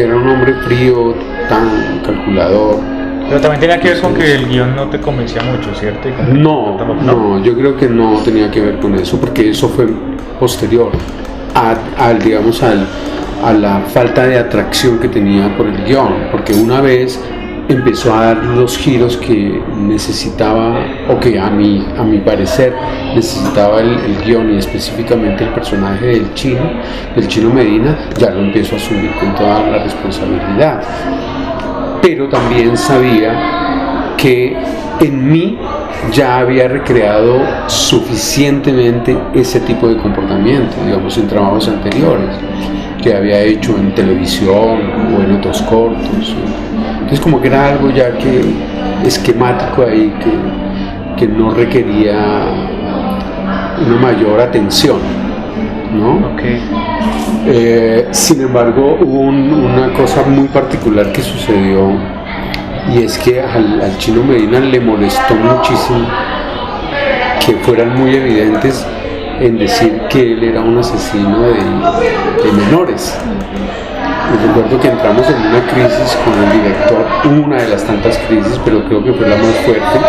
era un hombre frío, tan calculador. Pero también tenía que ver con que el guión no te convencía mucho, ¿cierto? No, yo creo que no tenía que ver con eso, porque eso fue posterior a la falta de atracción que tenía por el guión, porque una vez empezó a dar los giros que necesitaba, o que a mi parecer necesitaba el guión, y específicamente el personaje del Chino Medina, ya lo empezó a asumir con toda la responsabilidad. Pero también sabía que en mí ya había recreado suficientemente ese tipo de comportamiento, digamos, en trabajos anteriores que había hecho en televisión o en otros cortos. Entonces como que era algo ya que esquemático ahí, que no requería una mayor atención, ¿no? Okay. Sin embargo, hubo una cosa muy particular que sucedió, y es que al Chino Medina le molestó muchísimo que fueran muy evidentes en decir que él era un asesino de menores. Y recuerdo que entramos en una crisis con el director, una de las tantas crisis, pero creo que fue la más fuerte,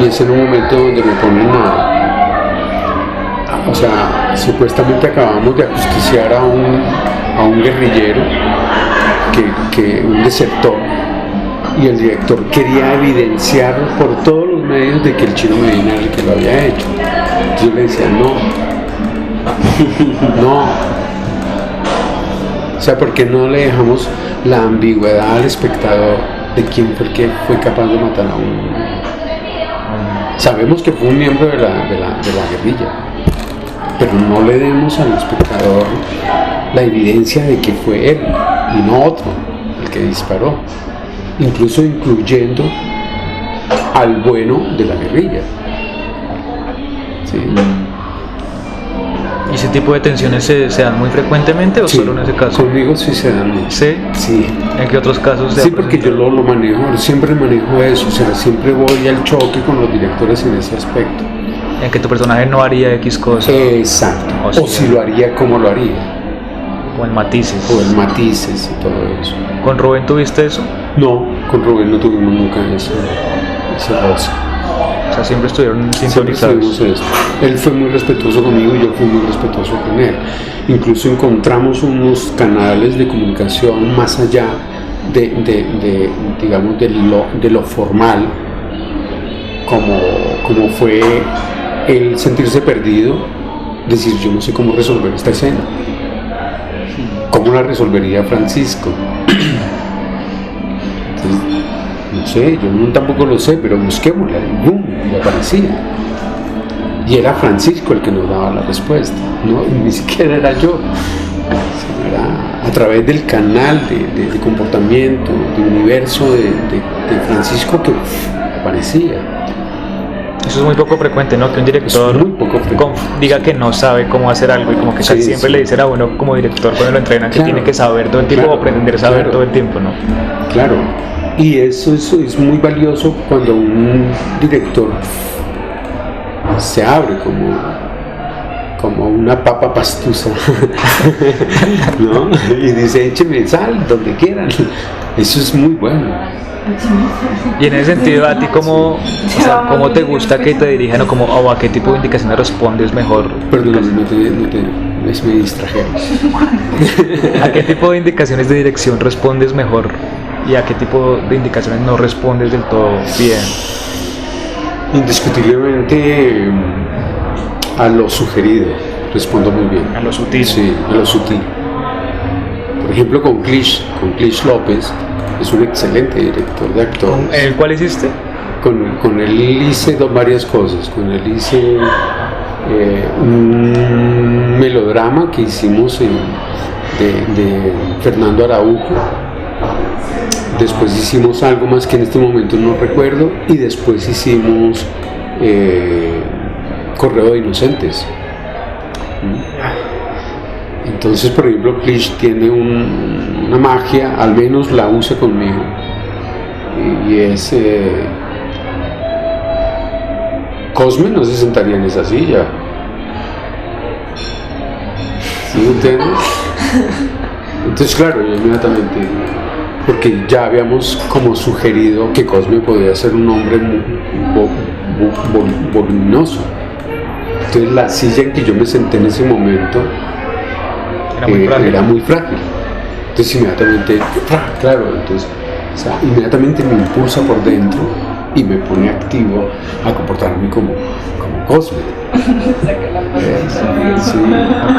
y es en un momento donde me ponen o sea, supuestamente acabamos de ajusticiar a un guerrillero, un desertor, y el director quería evidenciar por todos los medios de que el Chino Medina era el que lo había hecho. Yo le decía, no. O sea, ¿por qué no le dejamos la ambigüedad al espectador de quién fue el que fue capaz de matar a uno? Sabemos que fue un miembro de la guerrilla, pero no le demos al espectador la evidencia de que fue él y no otro el que disparó, incluso incluyendo al bueno de la guerrilla. ¿Sí? ¿Y ese tipo de tensiones se dan muy frecuentemente o Sí, solo en ese caso? conmigo sí se dan mucho. ¿Sí? Sí. ¿En qué otros casos se Sí, ha porque yo presentado? lo manejo, siempre manejo eso, o sea, siempre voy al choque con los directores en ese aspecto. En que tu personaje no haría X cosa. Exacto. O O sea, si lo haría, ¿cómo lo haría? O en matices. O en matices y todo eso. ¿Con Rubén tuviste eso? No, con Rubén no tuvimos nunca ese roce. O sea, siempre estuvieron Siempre sintonizados. tuvimos esto. Él fue muy respetuoso conmigo y yo fui muy respetuoso con él. Incluso encontramos unos canales de comunicación más allá digamos, de lo formal, como fue el sentirse perdido, decir, yo no sé cómo resolver esta escena. ¿Cómo la resolvería Francisco? Entonces, no sé, yo tampoco lo sé, pero busquémosla y ¡bum! Y aparecía. Y era Francisco el que nos daba la respuesta, ¿no? Ni siquiera era yo. Era a través del canal de comportamiento, de universo de Francisco que aparecía. Eso es muy poco frecuente, ¿no? Que un director Es muy poco frecuente. diga que no sabe cómo hacer algo y como que Sí, casi siempre sí. le dicen a uno como director cuando lo entrenan que Claro, tiene que saber todo el tiempo claro, o pretender saber claro. todo el tiempo, ¿no? Claro, y eso es muy valioso cuando un director se abre como una papa pastusa, ¿no? Y dice, écheme sal donde quieran. Eso es muy bueno. Y en ese sentido, ¿a ti cómo te gusta que te dirijan o a qué tipo de indicaciones respondes mejor? Perdóname, me distrajeron. ¿A qué tipo de indicaciones de dirección respondes mejor? ¿Y a qué tipo de indicaciones no respondes del todo bien? Indiscutiblemente a lo sugerido respondo muy bien. A lo sutil. Sí, a lo sutil. Por ejemplo, con Clich López, es un excelente director de actores. ¿En el cual hiciste? Con él hice varias cosas. Con él hice un melodrama que hicimos de Fernando Araujo. Después hicimos algo más que en este momento no recuerdo. Y después hicimos Correo de Inocentes. Entonces, por ejemplo, Clich tiene una magia, al menos la usa conmigo, y es Cosme no se sentaría en esa silla. ¿Sí me entiendes? Entonces, claro, yo inmediatamente, porque ya habíamos como sugerido que Cosme podía ser un hombre muy voluminoso. Entonces, la silla en que yo me senté en ese momento era muy frágil. Entonces inmediatamente, claro, entonces, o sea, inmediatamente me impulsa por dentro y me pone activo a comportarme como Cosme.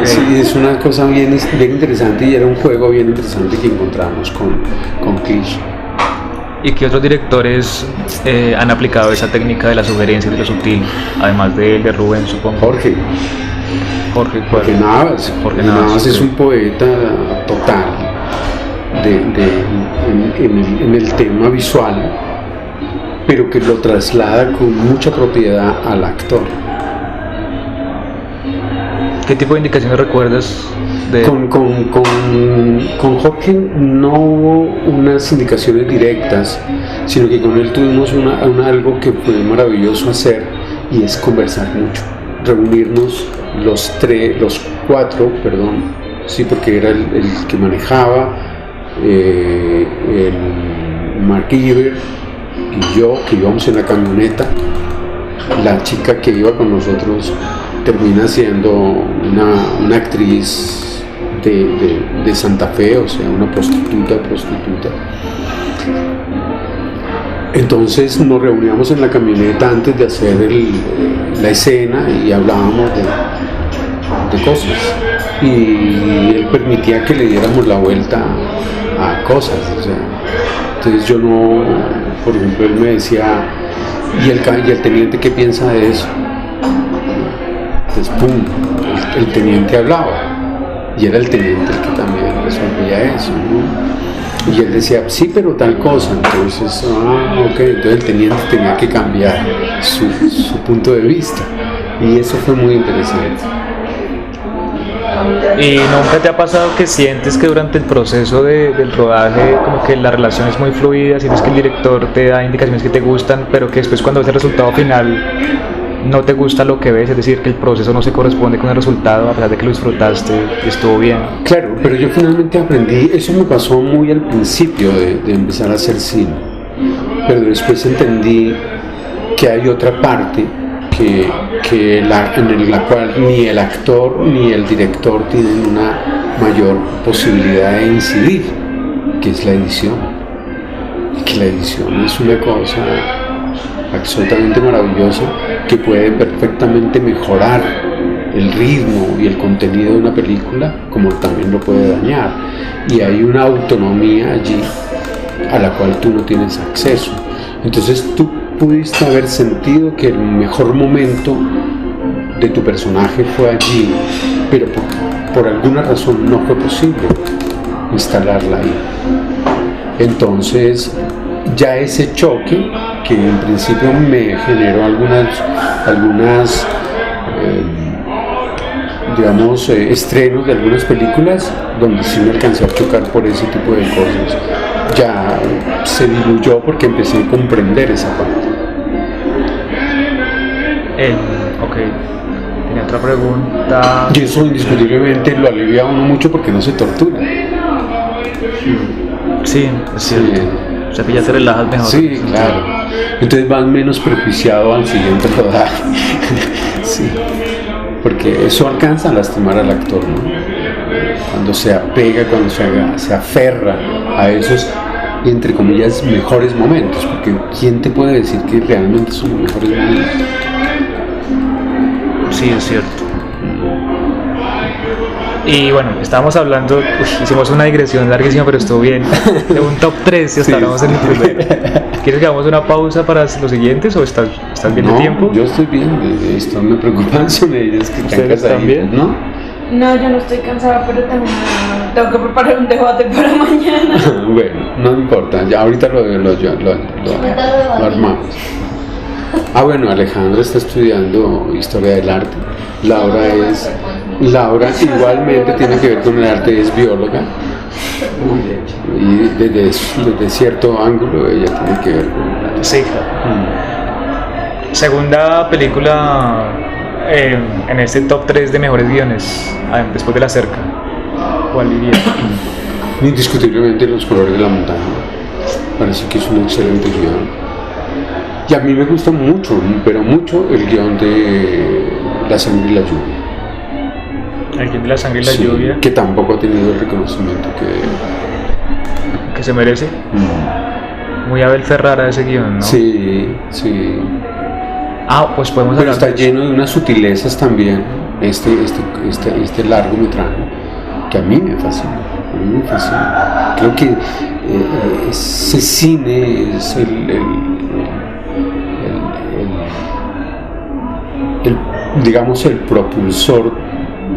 Sí, es una cosa bien interesante y era un juego bien interesante que encontramos con Clich. ¿Y qué otros directores han aplicado esa técnica de la sugerencia y de lo sutil? Además de Rubén, supongo. Jorge ¿cuál? Jorge Navas. Jorge Navas Navas, es sí. un poeta total. en el tema visual, pero que lo traslada con mucha propiedad al actor. ¿Qué tipo de indicaciones recuerdas de...? Con Hopkins no hubo unas indicaciones directas, sino que con él tuvimos algo que fue maravilloso hacer, y es conversar mucho, reunirnos los cuatro, sí, porque era el que manejaba, el Mark Iver y yo, que íbamos en la camioneta. La chica que iba con nosotros termina siendo una actriz de Santa Fe, o sea, una prostituta. Entonces nos reuníamos en la camioneta antes de hacer la escena y hablábamos de cosas, y él permitía que le diéramos la vuelta a cosas, o sea, entonces yo no, por ejemplo, él me decía, ¿y el teniente qué piensa de eso? Entonces, pum, el teniente hablaba, y era el teniente el que también resolvía eso, ¿no? Y él decía, sí, pero tal cosa. Entonces, ok, entonces el teniente tenía que cambiar su punto de vista, y eso fue muy interesante. ¿Y nunca te ha pasado que sientes que durante el proceso del rodaje como que la relación es muy fluida, sientes que el director te da indicaciones que te gustan, pero que después cuando ves el resultado final no te gusta lo que ves, es decir, que el proceso no se corresponde con el resultado a pesar de que lo disfrutaste y estuvo bien? Claro, pero yo finalmente aprendí, eso me pasó muy al principio de empezar a hacer cine, pero después entendí que hay otra parte en la cual ni el actor ni el director tienen una mayor posibilidad de incidir, que es la edición. Que la edición es una cosa absolutamente maravillosa, que puede perfectamente mejorar el ritmo y el contenido de una película, como también lo puede dañar, y hay una autonomía allí a la cual tú no tienes acceso. Entonces tú pudiste haber sentido que el mejor momento de tu personaje fue allí, pero por alguna razón no fue posible instalarla ahí. Entonces ya ese choque, que en principio me generó algunas digamos, estrenos de algunas películas donde sí me alcancé a chocar por ese tipo de cosas, ya se diluyó porque empecé a comprender esa parte. Ok, tenía otra pregunta. Y eso indiscutiblemente lo alivia a uno mucho porque no se tortura. Sí, es cierto. Sí. O sea que ya te relajas mejor. Sí, claro. Entonces vas menos prejuiciado al siguiente rodaje. Sí. Porque eso alcanza a lastimar al actor, ¿no? Cuando se apega, cuando se aferra a esos, entre comillas, mejores momentos. Porque ¿quién te puede decir que realmente son los mejores momentos? Sí, es cierto. Y bueno, estábamos hablando, hicimos una digresión larguísima, pero estuvo bien, de un top 3 y hasta hablamos en el primero. ¿Quieres que hagamos una pausa para los siguientes o estás bien de tiempo? Yo estoy bien, esto me preocupan son ellos que ¿Ustedes también? ¿no? No, yo no estoy cansada, pero tengo que preparar un debate para mañana. Bueno, no importa, ya ahorita lo armamos. Bueno, Alejandra está estudiando Historia del Arte. Laura igualmente tiene que ver con el arte, es bióloga. Y desde cierto ángulo ella tiene que ver con el arte. Sí, claro. Segunda película en este top 3 de mejores guiones, después de La Cerca. ¿Cuál iría? Indiscutiblemente Los colores de la montaña. Parece que es un excelente guión. Y a mí me gusta mucho, pero mucho, el guión de La sangre y la lluvia. El guión de La sangre y la lluvia. Que tampoco ha tenido el reconocimiento que se merece. Muy Abel Ferrara ese guión, ¿no? Sí. Pues podemos Pero hablar. está lleno de unas sutilezas también, este largometraje, que a mí me fascina. Creo que ese cine es digamos, el propulsor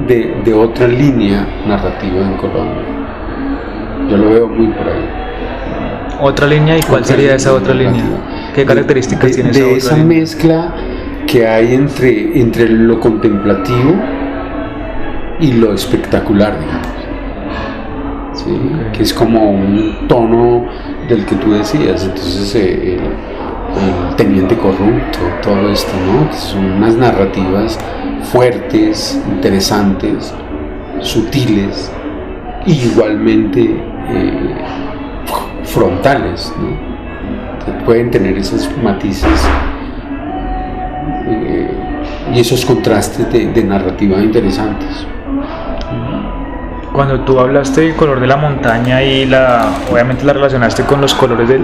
de otra línea narrativa en Colombia. Yo lo veo muy por ahí. ¿Otra línea? ¿Y cuál sería esa otra línea? ¿Qué características tiene esa de otra esa línea? mezcla que hay entre lo contemplativo y lo espectacular, digamos. ¿Sí? Ok. Que es como un tono del que tú decías. Entonces, el teniente corrupto, todo esto, ¿no? Que son unas narrativas fuertes, interesantes, sutiles, y igualmente frontales, ¿no? Entonces, pueden tener esos matices y esos contrastes de narrativa interesantes. Cuando tú hablaste del color de la montaña y obviamente la relacionaste con los colores del,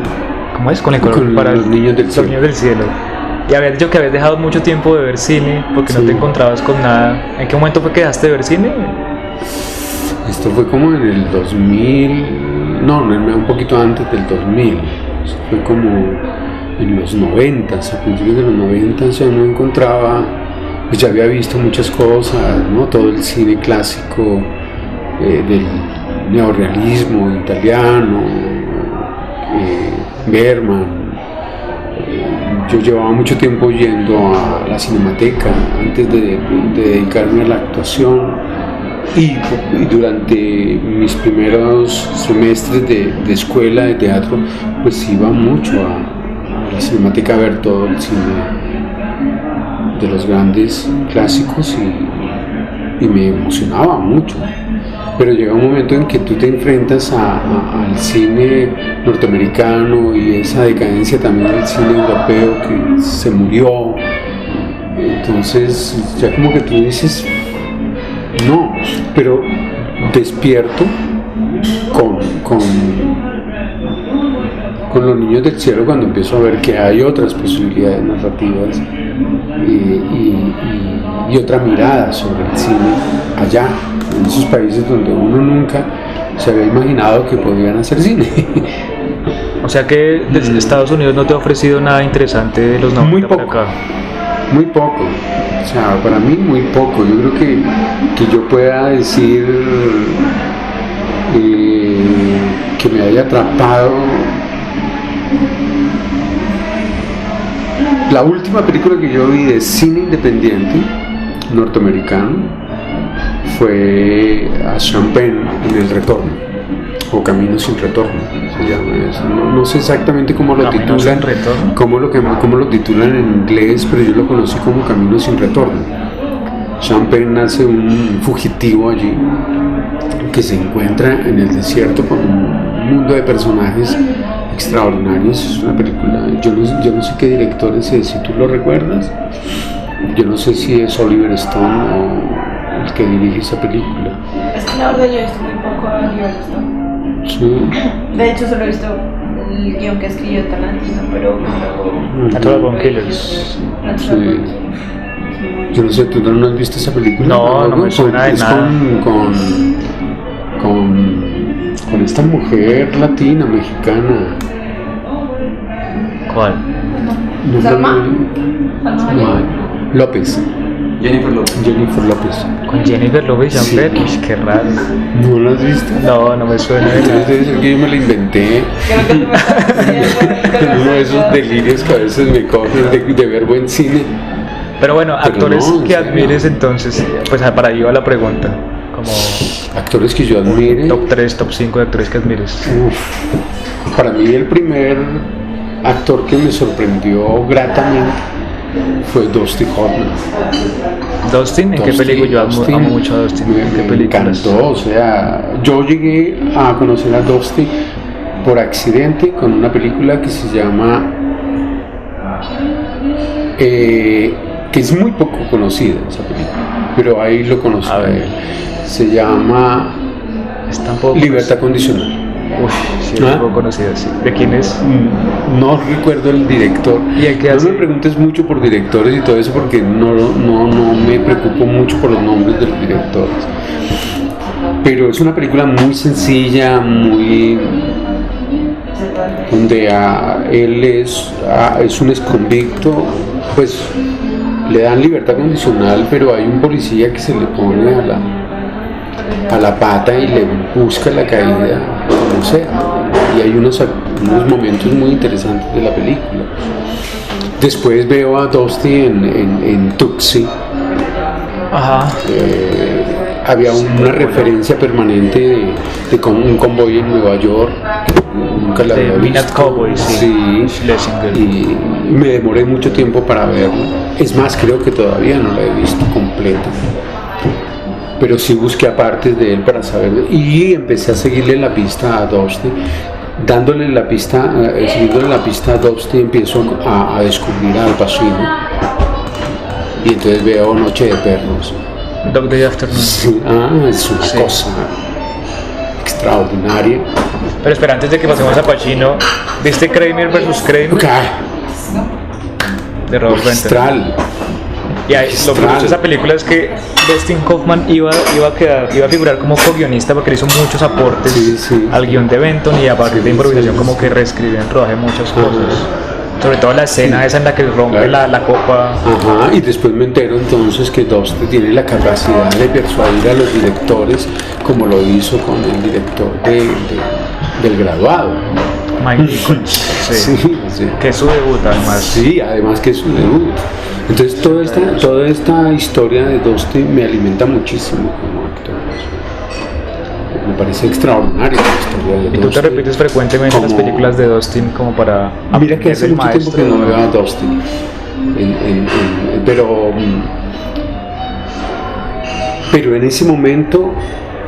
¿cómo es? Con el color Con para los niños del los cielo. niños del cielo. Y habías dicho que habías dejado mucho tiempo de ver cine porque no Sí. te encontrabas con nada. ¿En qué momento fue que dejaste de ver cine? Esto fue como en el 2000, no, un poquito antes del 2000. Esto fue como en los 90, a principios de los 90 ya no encontraba, pues ya había visto muchas cosas, ¿no? Todo el cine clásico del neorrealismo italiano, Bergman. Yo llevaba mucho tiempo yendo a la Cinemateca antes de dedicarme a la actuación, y durante mis primeros semestres de escuela de teatro pues iba mucho a la Cinemateca a ver todo el cine de los grandes clásicos y me emocionaba mucho. Pero llega un momento en que tú te enfrentas al cine norteamericano y esa decadencia también del cine europeo que se murió. Entonces ya como que tú dices, no, pero despierto con los niños del cielo cuando empiezo a ver que hay otras posibilidades narrativas y otra mirada sobre el cine allá, en esos países donde uno nunca se había imaginado que podían hacer cine. O sea que desde Estados Unidos no te ha ofrecido nada interesante de los 90 Muy para poco. acá. Muy poco, o sea, para mí muy poco. Yo creo que yo pueda decir que me haya atrapado. La última película que yo vi de cine independiente norteamericano fue a Sean Penn en El Retorno, o Camino sin Retorno se llama eso. No sé exactamente cómo lo Camino titulan, sin retorno. cómo lo titulan en inglés, pero yo lo conocí como Camino sin Retorno. Sean Penn hace un fugitivo allí que se encuentra en el desierto con un mundo de personajes extraordinarios. Es una película, yo no sé qué director es ese, si tú lo recuerdas. Yo no sé si es Oliver Stone o el que dirige esa película. Es que la verdad yo he visto muy poco a Oliver Stone. Sí. De hecho solo he visto el guión que escribió Tarantino, pero Natural Born Killers. Natural. Yo no sé, ¿tú no has visto esa película? No, no me suena de es nada. con esta mujer latina, mexicana. ¿Cuál? No, ¿Salma? no, López. Jennifer Lopez. Jennifer López. Con Jennifer Lopez y Sí. Jean Bett. Uy, qué raro. ¿No la has visto? No, no me suena de Entonces nada. debe ser que yo me la inventé. Creo que tú me estás diciendo. Uno de esos delirios que a veces me cogen de ver buen cine. Pero bueno, Pero actores no, en que serio. admires entonces, pues para ahí va la pregunta. Como Actores que yo admire. top 3, top 5 de actores que admires. Uf, para mí el primer actor que me sorprendió gratamente fue Dustin Hoffman. Dustin, ¿en qué Dustin, película? Yo Dustin, amo mucho a Dustin. ¿En qué me películas? encantó, o sea, yo llegué a conocer a Dustin por accidente con una película que se llama que es muy poco conocida esa película, pero ahí lo conocí A a ver. él. Se llama Es tampoco Libertad Condicional. Uy, sí, es ¿Ah? un poco conocido, sí. ¿De quién es? No recuerdo el director. ¿Y el que No hace? me preguntes mucho por directores y todo eso porque no me preocupo mucho por los nombres de los directores. Pero es una película muy sencilla, muy donde él es un exconvicto, pues le dan libertad condicional, pero hay un policía que se le pone a la pata y le busca la caída como sea. Y hay unos momentos muy interesantes de la película. Después veo a Dusty en Tuxie. Ajá. Había una referencia permanente de un convoy en Nueva York. Nunca la había Midnight visto. Cowboy, sí. Schlesinger. Y me demoré mucho tiempo para verla. Es más, creo que todavía no la he visto completa. Pero sí busqué apartes de él para saber. Y empecé a seguirle la pista a Dusty. Dándole la pista, siguiéndole la pista a Dusty, empiezo a descubrir a Al Pacino. Y entonces veo Noche de Perros. Dog Day Afternoon. Sí, es una cosa extraordinaria. Pero espera, antes de que pasemos a Pacino, ¿viste Kramer vs. Kramer? De Robert Venter. Magistral. Y ahí, lo curioso de esa película es que Dustin Hoffman iba a figurar como co-guionista porque le hizo muchos aportes al guión de Benton, y a partir de improvisación como que reescribió en rodaje muchas cosas. Sobre todo la escena esa en la que rompe la copa. Ajá, y después me entero entonces que Dusty tiene la capacidad de persuadir a los directores, como lo hizo con el director del Graduado. Mike Nichols, Sí. que es su debut además. Sí, además que es su debut. Entonces toda esta historia de Dusty me alimenta muchísimo como actor. Me parece extraordinaria la historia de Dusty. ¿Y tú te repites frecuentemente las películas de Dustin como para Mira que hace mucho tiempo que no veo a Dusty. Pero en ese momento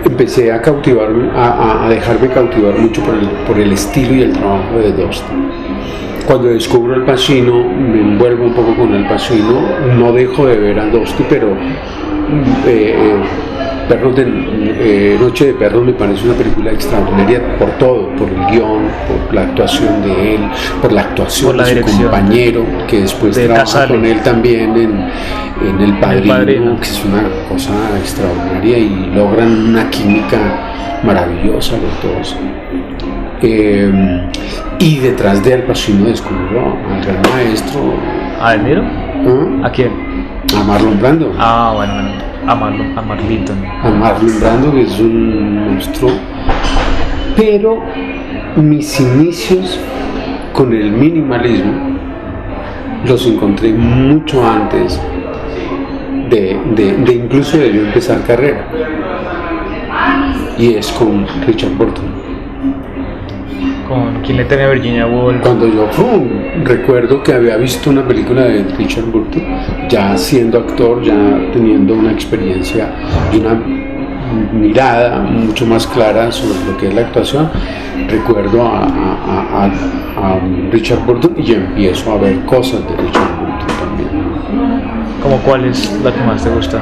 empecé a cautivarme, a dejarme cautivar mucho por el estilo y el trabajo de Dusty. Cuando descubro Al Pacino, me envuelvo un poco con Al Pacino, no dejo de ver a Dusty, pero Noche de Perros me parece una película extraordinaria por todo, por el guión, por la actuación de él, por la actuación de su compañero, que después trabaja con él también en El Padrino, que es una cosa extraordinaria, y logran una química maravillosa los dos. Y detrás de Al Pacino descubrió al gran maestro. ¿A De Niro? ¿A quién? A Marlon Brando. Bueno. A Marlon Brando, que es un monstruo. Pero mis inicios con el minimalismo los encontré mucho antes de incluso de yo empezar carrera. Y es con Richard Burton. ¿Con quién le teme a Virginia Woolf? Cuando yo recuerdo que había visto una película de Richard Burton, ya siendo actor, ya teniendo una experiencia y una mirada mucho más clara sobre lo que es la actuación, recuerdo a Richard Burton y yo empiezo a ver cosas de Richard Burton también. ¿Cómo cuál es la que más te gusta?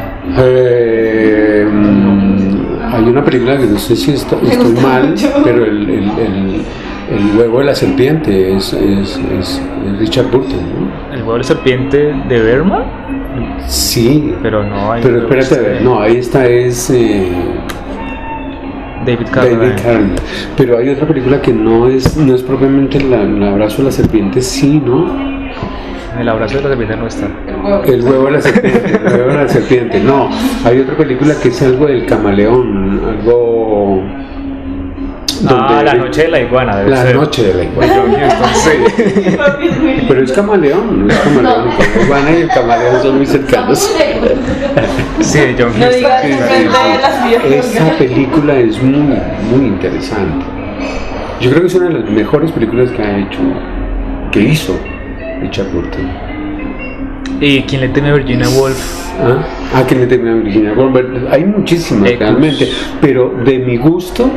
Hay una película que no sé si estoy mal, pero el huevo de la serpiente es Richard Burton, ¿no? ¿El huevo de la serpiente de Berman? Sí, pero no hay. Pero espérate a ver, no, ahí está David Carradine. Pero hay otra película que no es propiamente el abrazo de la serpiente, sí, ¿no? El abrazo de la serpiente no está. El huevo de la serpiente, no. Hay otra película que es algo del camaleón, algo... La noche de la iguana, debe ser. La noche de la iguana. Sí. Pero es camaleón, no es camaleón. La iguana y el camaleón son muy cercanos. Sí, John Huston. No digas Esa película es muy, muy interesante. Yo creo que es una de las mejores películas que hizo Richard Burton. ¿Y quién le teme a Virginia Woolf? ¿Quién le teme a Virginia Woolf? Hay muchísimas realmente, pero de mi gusto,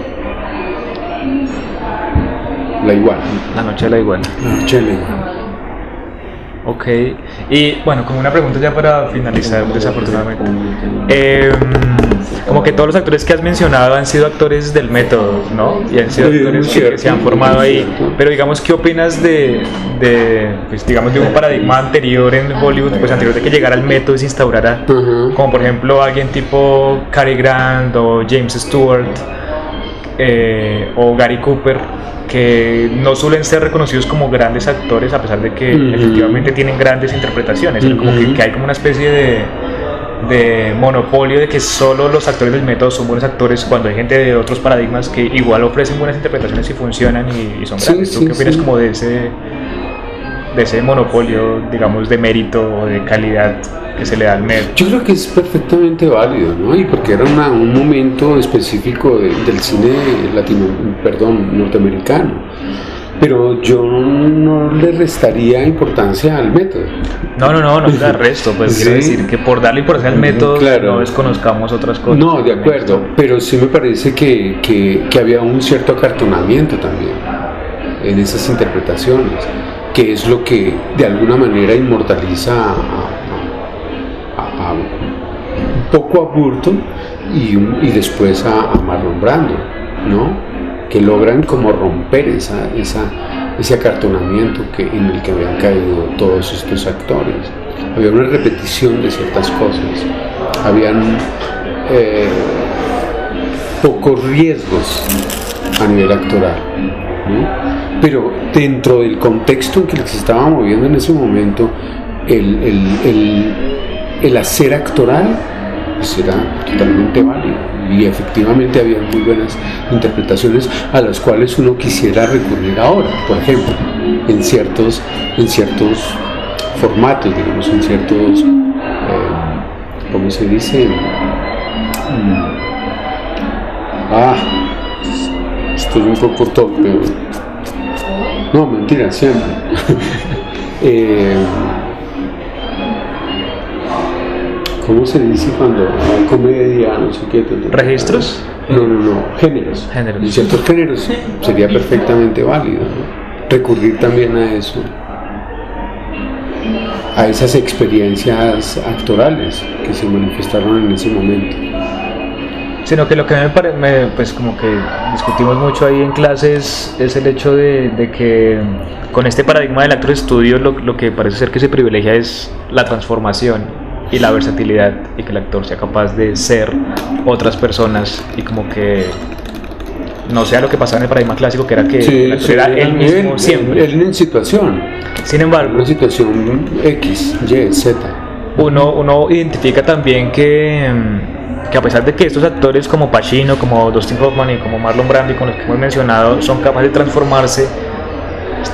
La iguana. La noche de la iguana. La noche de la iguana. Ok, y bueno, como una pregunta ya para finalizar, desafortunadamente. Como que todos los actores que has mencionado han sido actores del método, ¿no? Y han sido actores que se han formado ahí. Pero digamos, ¿qué opinas pues, digamos, de un paradigma anterior en Hollywood, pues anterior de que llegara el método y se instaurara? Como por ejemplo alguien tipo Cary Grant o James Stewart o Gary Cooper, que no suelen ser reconocidos como grandes actores a pesar de que efectivamente tienen grandes interpretaciones, sino como que hay como una especie de monopolio de que solo los actores del método son buenos actores, cuando hay gente de otros paradigmas que igual ofrecen buenas interpretaciones y funcionan y son grandes. ¿Tú qué opinas como de ese monopolio, digamos, de mérito o de calidad que se le da al método? Yo creo que es perfectamente válido, ¿no? Y porque era un momento específico del cine norteamericano. Pero yo no le restaría importancia al método. No le da resto, pues quiero decir que por darle importancia al método no desconozcamos otras cosas. No, de acuerdo, pero sí me parece que había un cierto acartonamiento también en esas interpretaciones, que es lo que de alguna manera inmortaliza a un poco a Burton y después a Marlon Brando, ¿no? Que logran como romper ese acartonamiento en el que habían caído todos estos actores. Había una repetición de ciertas cosas, habían pocos riesgos a nivel actoral, ¿no? Pero dentro del contexto en que se estaba moviendo en ese momento, el hacer actoral pues era totalmente válido. Y efectivamente había muy buenas interpretaciones a las cuales uno quisiera recurrir ahora, por ejemplo, en ciertos formatos, digamos, en ciertos, ¿cómo se dice? Estoy un poco torpe. No, mentira, siempre. ¿Cómo se dice cuando hay comedia, no sé qué? ¿Registros? No, géneros. En ciertos géneros sería perfectamente válido, ¿no? Recurrir también a eso, a esas experiencias actorales que se manifestaron en ese momento. Sino que lo que pues como que discutimos mucho ahí en clases es el hecho de que con este paradigma del actor estudio lo que parece ser que se privilegia es la transformación y la versatilidad, y que el actor sea capaz de ser otras personas y como que no sea lo que pasaba en el paradigma clásico, que era que el actor era él mismo siempre. Él en situación. Sin embargo, una situación X, Y, Z. Uno identifica también que a pesar de que estos actores como Pacino, como Dustin Hoffman y como Marlon Brando, y con los que hemos mencionado, son capaces de transformarse,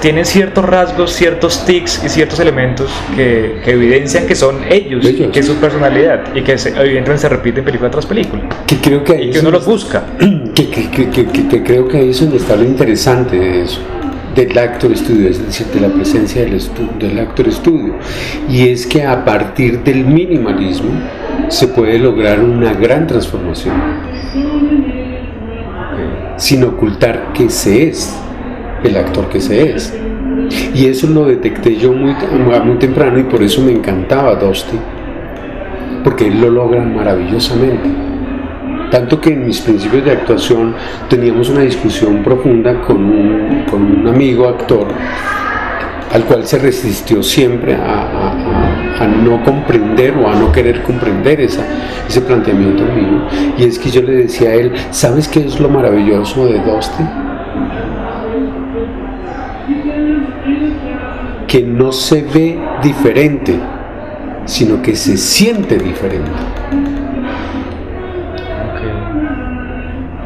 tienen ciertos rasgos, ciertos tics y ciertos elementos que evidencian que son ellos. Y que es su personalidad, y que evidentemente se repite en película tras película, que creo que y que uno los busca. Que creo que ahí es donde está lo interesante de eso, del actor estudio, es decir, de la presencia del actor estudio, y es que a partir del minimalismo se puede lograr una gran transformación, sin ocultar que se es el actor que se es. Y eso lo detecté yo muy temprano, y por eso me encantaba Dusty, porque él lo logra maravillosamente. Tanto que en mis principios de actuación teníamos una discusión profunda con un amigo actor, al cual se resistió siempre a no comprender o a no querer comprender ese planteamiento mío. Y es que yo le decía a él, ¿sabes qué es lo maravilloso de Dusty? Que no se ve diferente, sino que se siente diferente. Okay.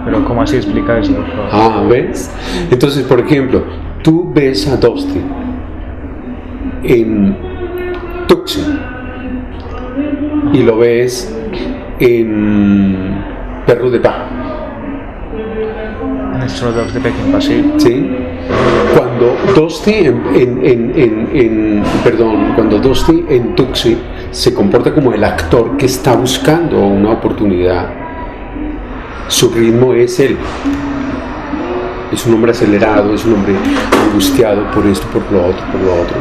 Pero ¿cómo así explica eso, por favor? ¿Ves? Entonces, por ejemplo, tú ves a Dusty en Tuxi y lo ves en Perros de Paja. En Stray Dogs de Peckinpah, sí. ¿Sí? Cuando Dusty en Tuxi se comporta como el actor que está buscando una oportunidad, su ritmo es él. Es un hombre acelerado, es un hombre angustiado por esto, por lo otro.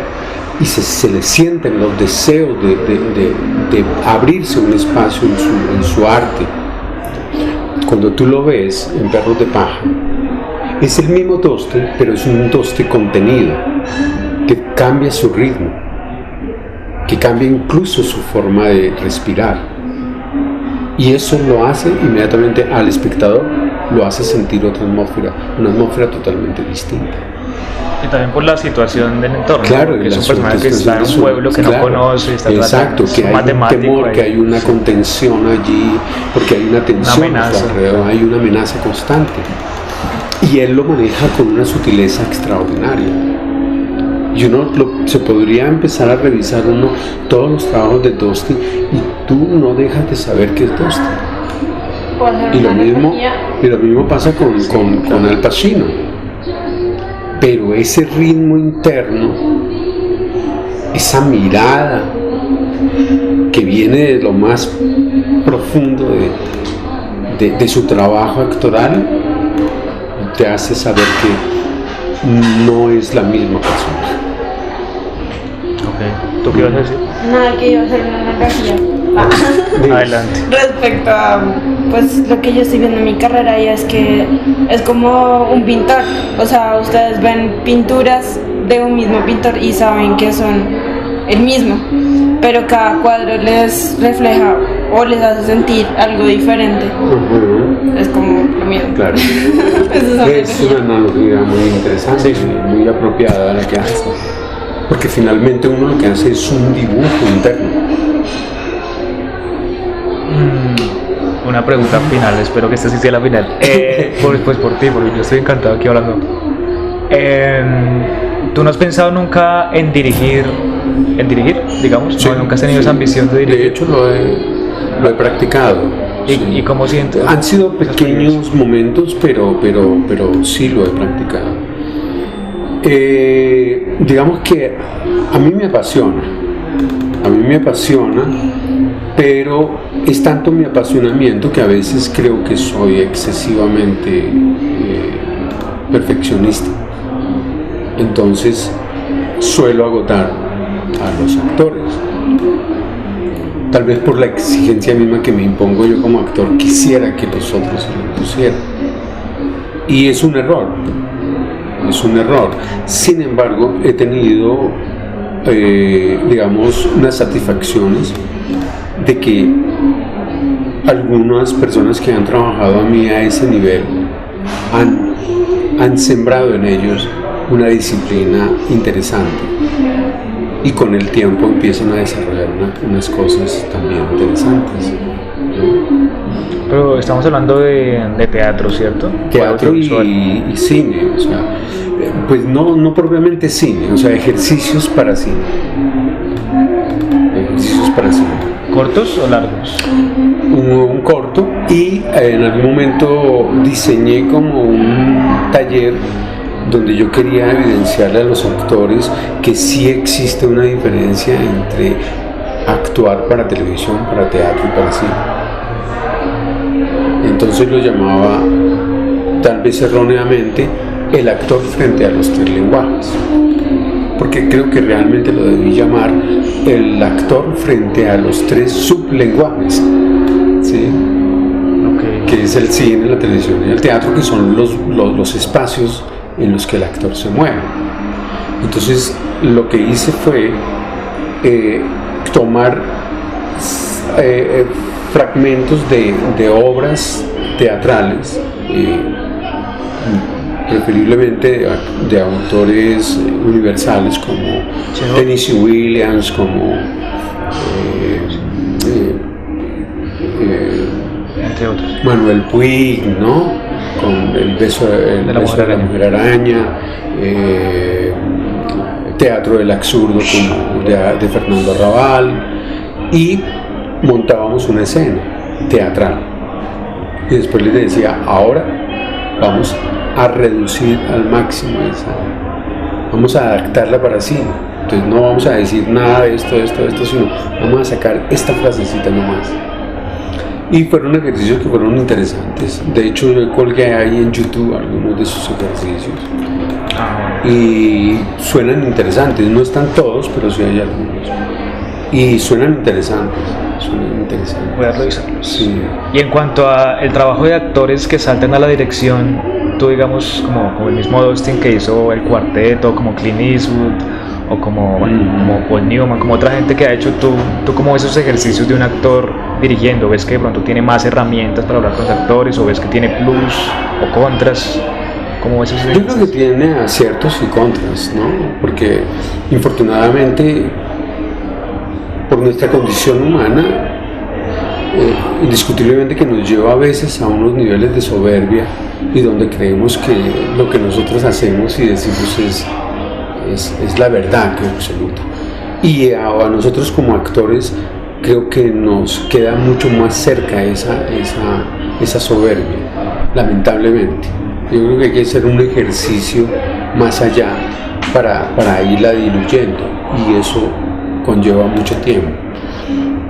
Y se le sienten los deseos de abrirse un espacio en su arte. Cuando tú lo ves en Perros de Paja, es el mismo Dusty, pero es un Dusty contenido, que cambia su ritmo, que cambia incluso su forma de respirar. Y eso lo hace inmediatamente al espectador, lo hace sentir otra atmósfera, una atmósfera totalmente distinta. Y también por la situación del entorno, Claro, que es un personaje que está en un pueblo que no conoce, está exacto, que hay un matemático temor, ahí. que hay una contención allí, porque hay una tensión, amenaza. alrededor, hay una amenaza constante. Y él lo maneja con una sutileza extraordinaria. Y se podría empezar a revisar todos los trabajos de Dostoyevsky y tú no dejas de saber que es Dostoyevsky. Puedo hacer Y lo una mismo, analogía. y lo mismo pasa con Al Pacino. Pero ese ritmo interno, esa mirada que viene de lo más profundo de su trabajo actoral, te hace saber que no es la misma persona. Ok, ¿tú qué ibas a decir? Nada, que iba a hacer una analogía. Adelante. Respecto a pues lo que yo estoy viendo en mi carrera, y es que es como un pintor. O sea, ustedes ven pinturas de un mismo pintor y saben que son el mismo, pero cada cuadro les refleja o les hace sentir algo diferente. Es como lo mismo. Claro. Esa Es una analogía muy interesante, muy apropiada la que hace. Porque finalmente uno lo que hace es un dibujo interno. Una pregunta final, espero que esta sí sea la final. Pues por ti, porque yo estoy encantado aquí hablando. ¿Tú no has pensado nunca en dirigir, digamos? Sí, ¿No? ¿Nunca has tenido sí. esa ambición de dirigir? De hecho lo he practicado. Sí. ¿Y cómo sientes? Han sido pequeños momentos, pero sí lo he practicado. Digamos que a mí me apasiona, pero es tanto mi apasionamiento que a veces creo que soy excesivamente perfeccionista. Entonces suelo agotar a los actores. Tal vez por la exigencia misma que me impongo yo como actor, quisiera que los otros se lo pusieran. Y es un error. Sin embargo, he tenido, digamos, unas satisfacciones de que algunas personas que han trabajado a mí a ese nivel han sembrado en ellos una disciplina interesante y con el tiempo empiezan a desarrollar unas cosas también interesantes. Pero estamos hablando de teatro, ¿cierto? Teatro y cine, o sea, pues no propiamente cine, o sea, ejercicios para cine. ¿Cortos o largos? Un corto, y en algún momento diseñé como un taller donde yo quería evidenciarle a los actores que sí existe una diferencia entre actuar para televisión, para teatro y para cine. Entonces lo llamaba, tal vez erróneamente, el actor frente a los tres lenguajes, porque creo que realmente lo debí llamar el actor frente a los tres sublenguajes, ¿sí? Okay. Que es el cine, la televisión y el teatro, que son los espacios en los que el actor se mueve. Entonces lo que hice fue tomar fragmentos de obras teatrales, preferiblemente de autores universales como Tennessee Williams, como entre otros. Manuel Puig, ¿no? Con el beso de la mujer araña, Teatro del Absurdo como de Fernando Arrabal, y montábamos una escena teatral. Y después les decía, ahora vamos a reducir al máximo vamos a adaptarla para cine. Entonces no vamos a decir nada de esto, sino vamos a sacar esta frasecita nomás. Y fueron ejercicios que fueron interesantes. De hecho, yo colgué ahí en YouTube algunos de esos ejercicios. Y suenan interesantes. No están todos, pero sí hay algunos. Y suenan interesantes. Voy a revisarlos. Sí. Y en cuanto a el trabajo de actores que saltan a la dirección, tú digamos como el mismo Dustin que hizo El Cuarteto, como Clint Eastwood, o como Paul Newman, como otra gente que ha hecho, tú cómo ves esos ejercicios de un actor dirigiendo, ves que de pronto tiene más herramientas para hablar con los actores, o ves que tiene plus o contras. ¿Cómo es eso? Yo creo que tiene aciertos y contras, ¿no? Porque infortunadamente, por nuestra condición humana, indiscutiblemente que nos lleva a veces a unos niveles de soberbia y donde creemos que lo que nosotros hacemos y decimos es la verdad que absoluta. Y a nosotros como actores creo que nos queda mucho más cerca esa soberbia, lamentablemente. Yo creo que hay que hacer un ejercicio más allá para irla diluyendo y eso conlleva mucho tiempo.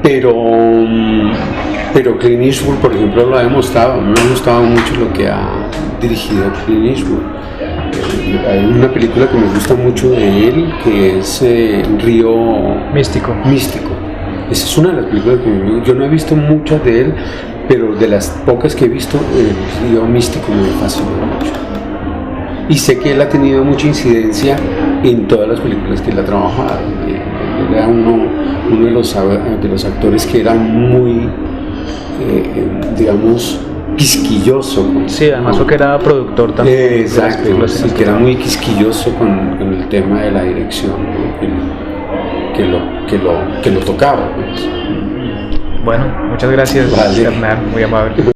Pero Clint Eastwood, por ejemplo, lo ha demostrado. A mí me ha gustado mucho lo que ha dirigido Clint Eastwood. Hay una película que me gusta mucho de él que es Río Místico. Esa es una de las películas que yo no he visto muchas de él, pero de las pocas que he visto, Río Místico me fascinó mucho. Y sé que él ha tenido mucha incidencia en todas las películas que él ha trabajado. Él era uno de los actores que era muy, digamos, quisquilloso. Sí, además que era productor también. Exacto, sí, que era muy quisquilloso con el tema de la dirección, ¿no? que lo tocaba. Pues. Bueno, muchas gracias, Vale. Hernán, muy amable.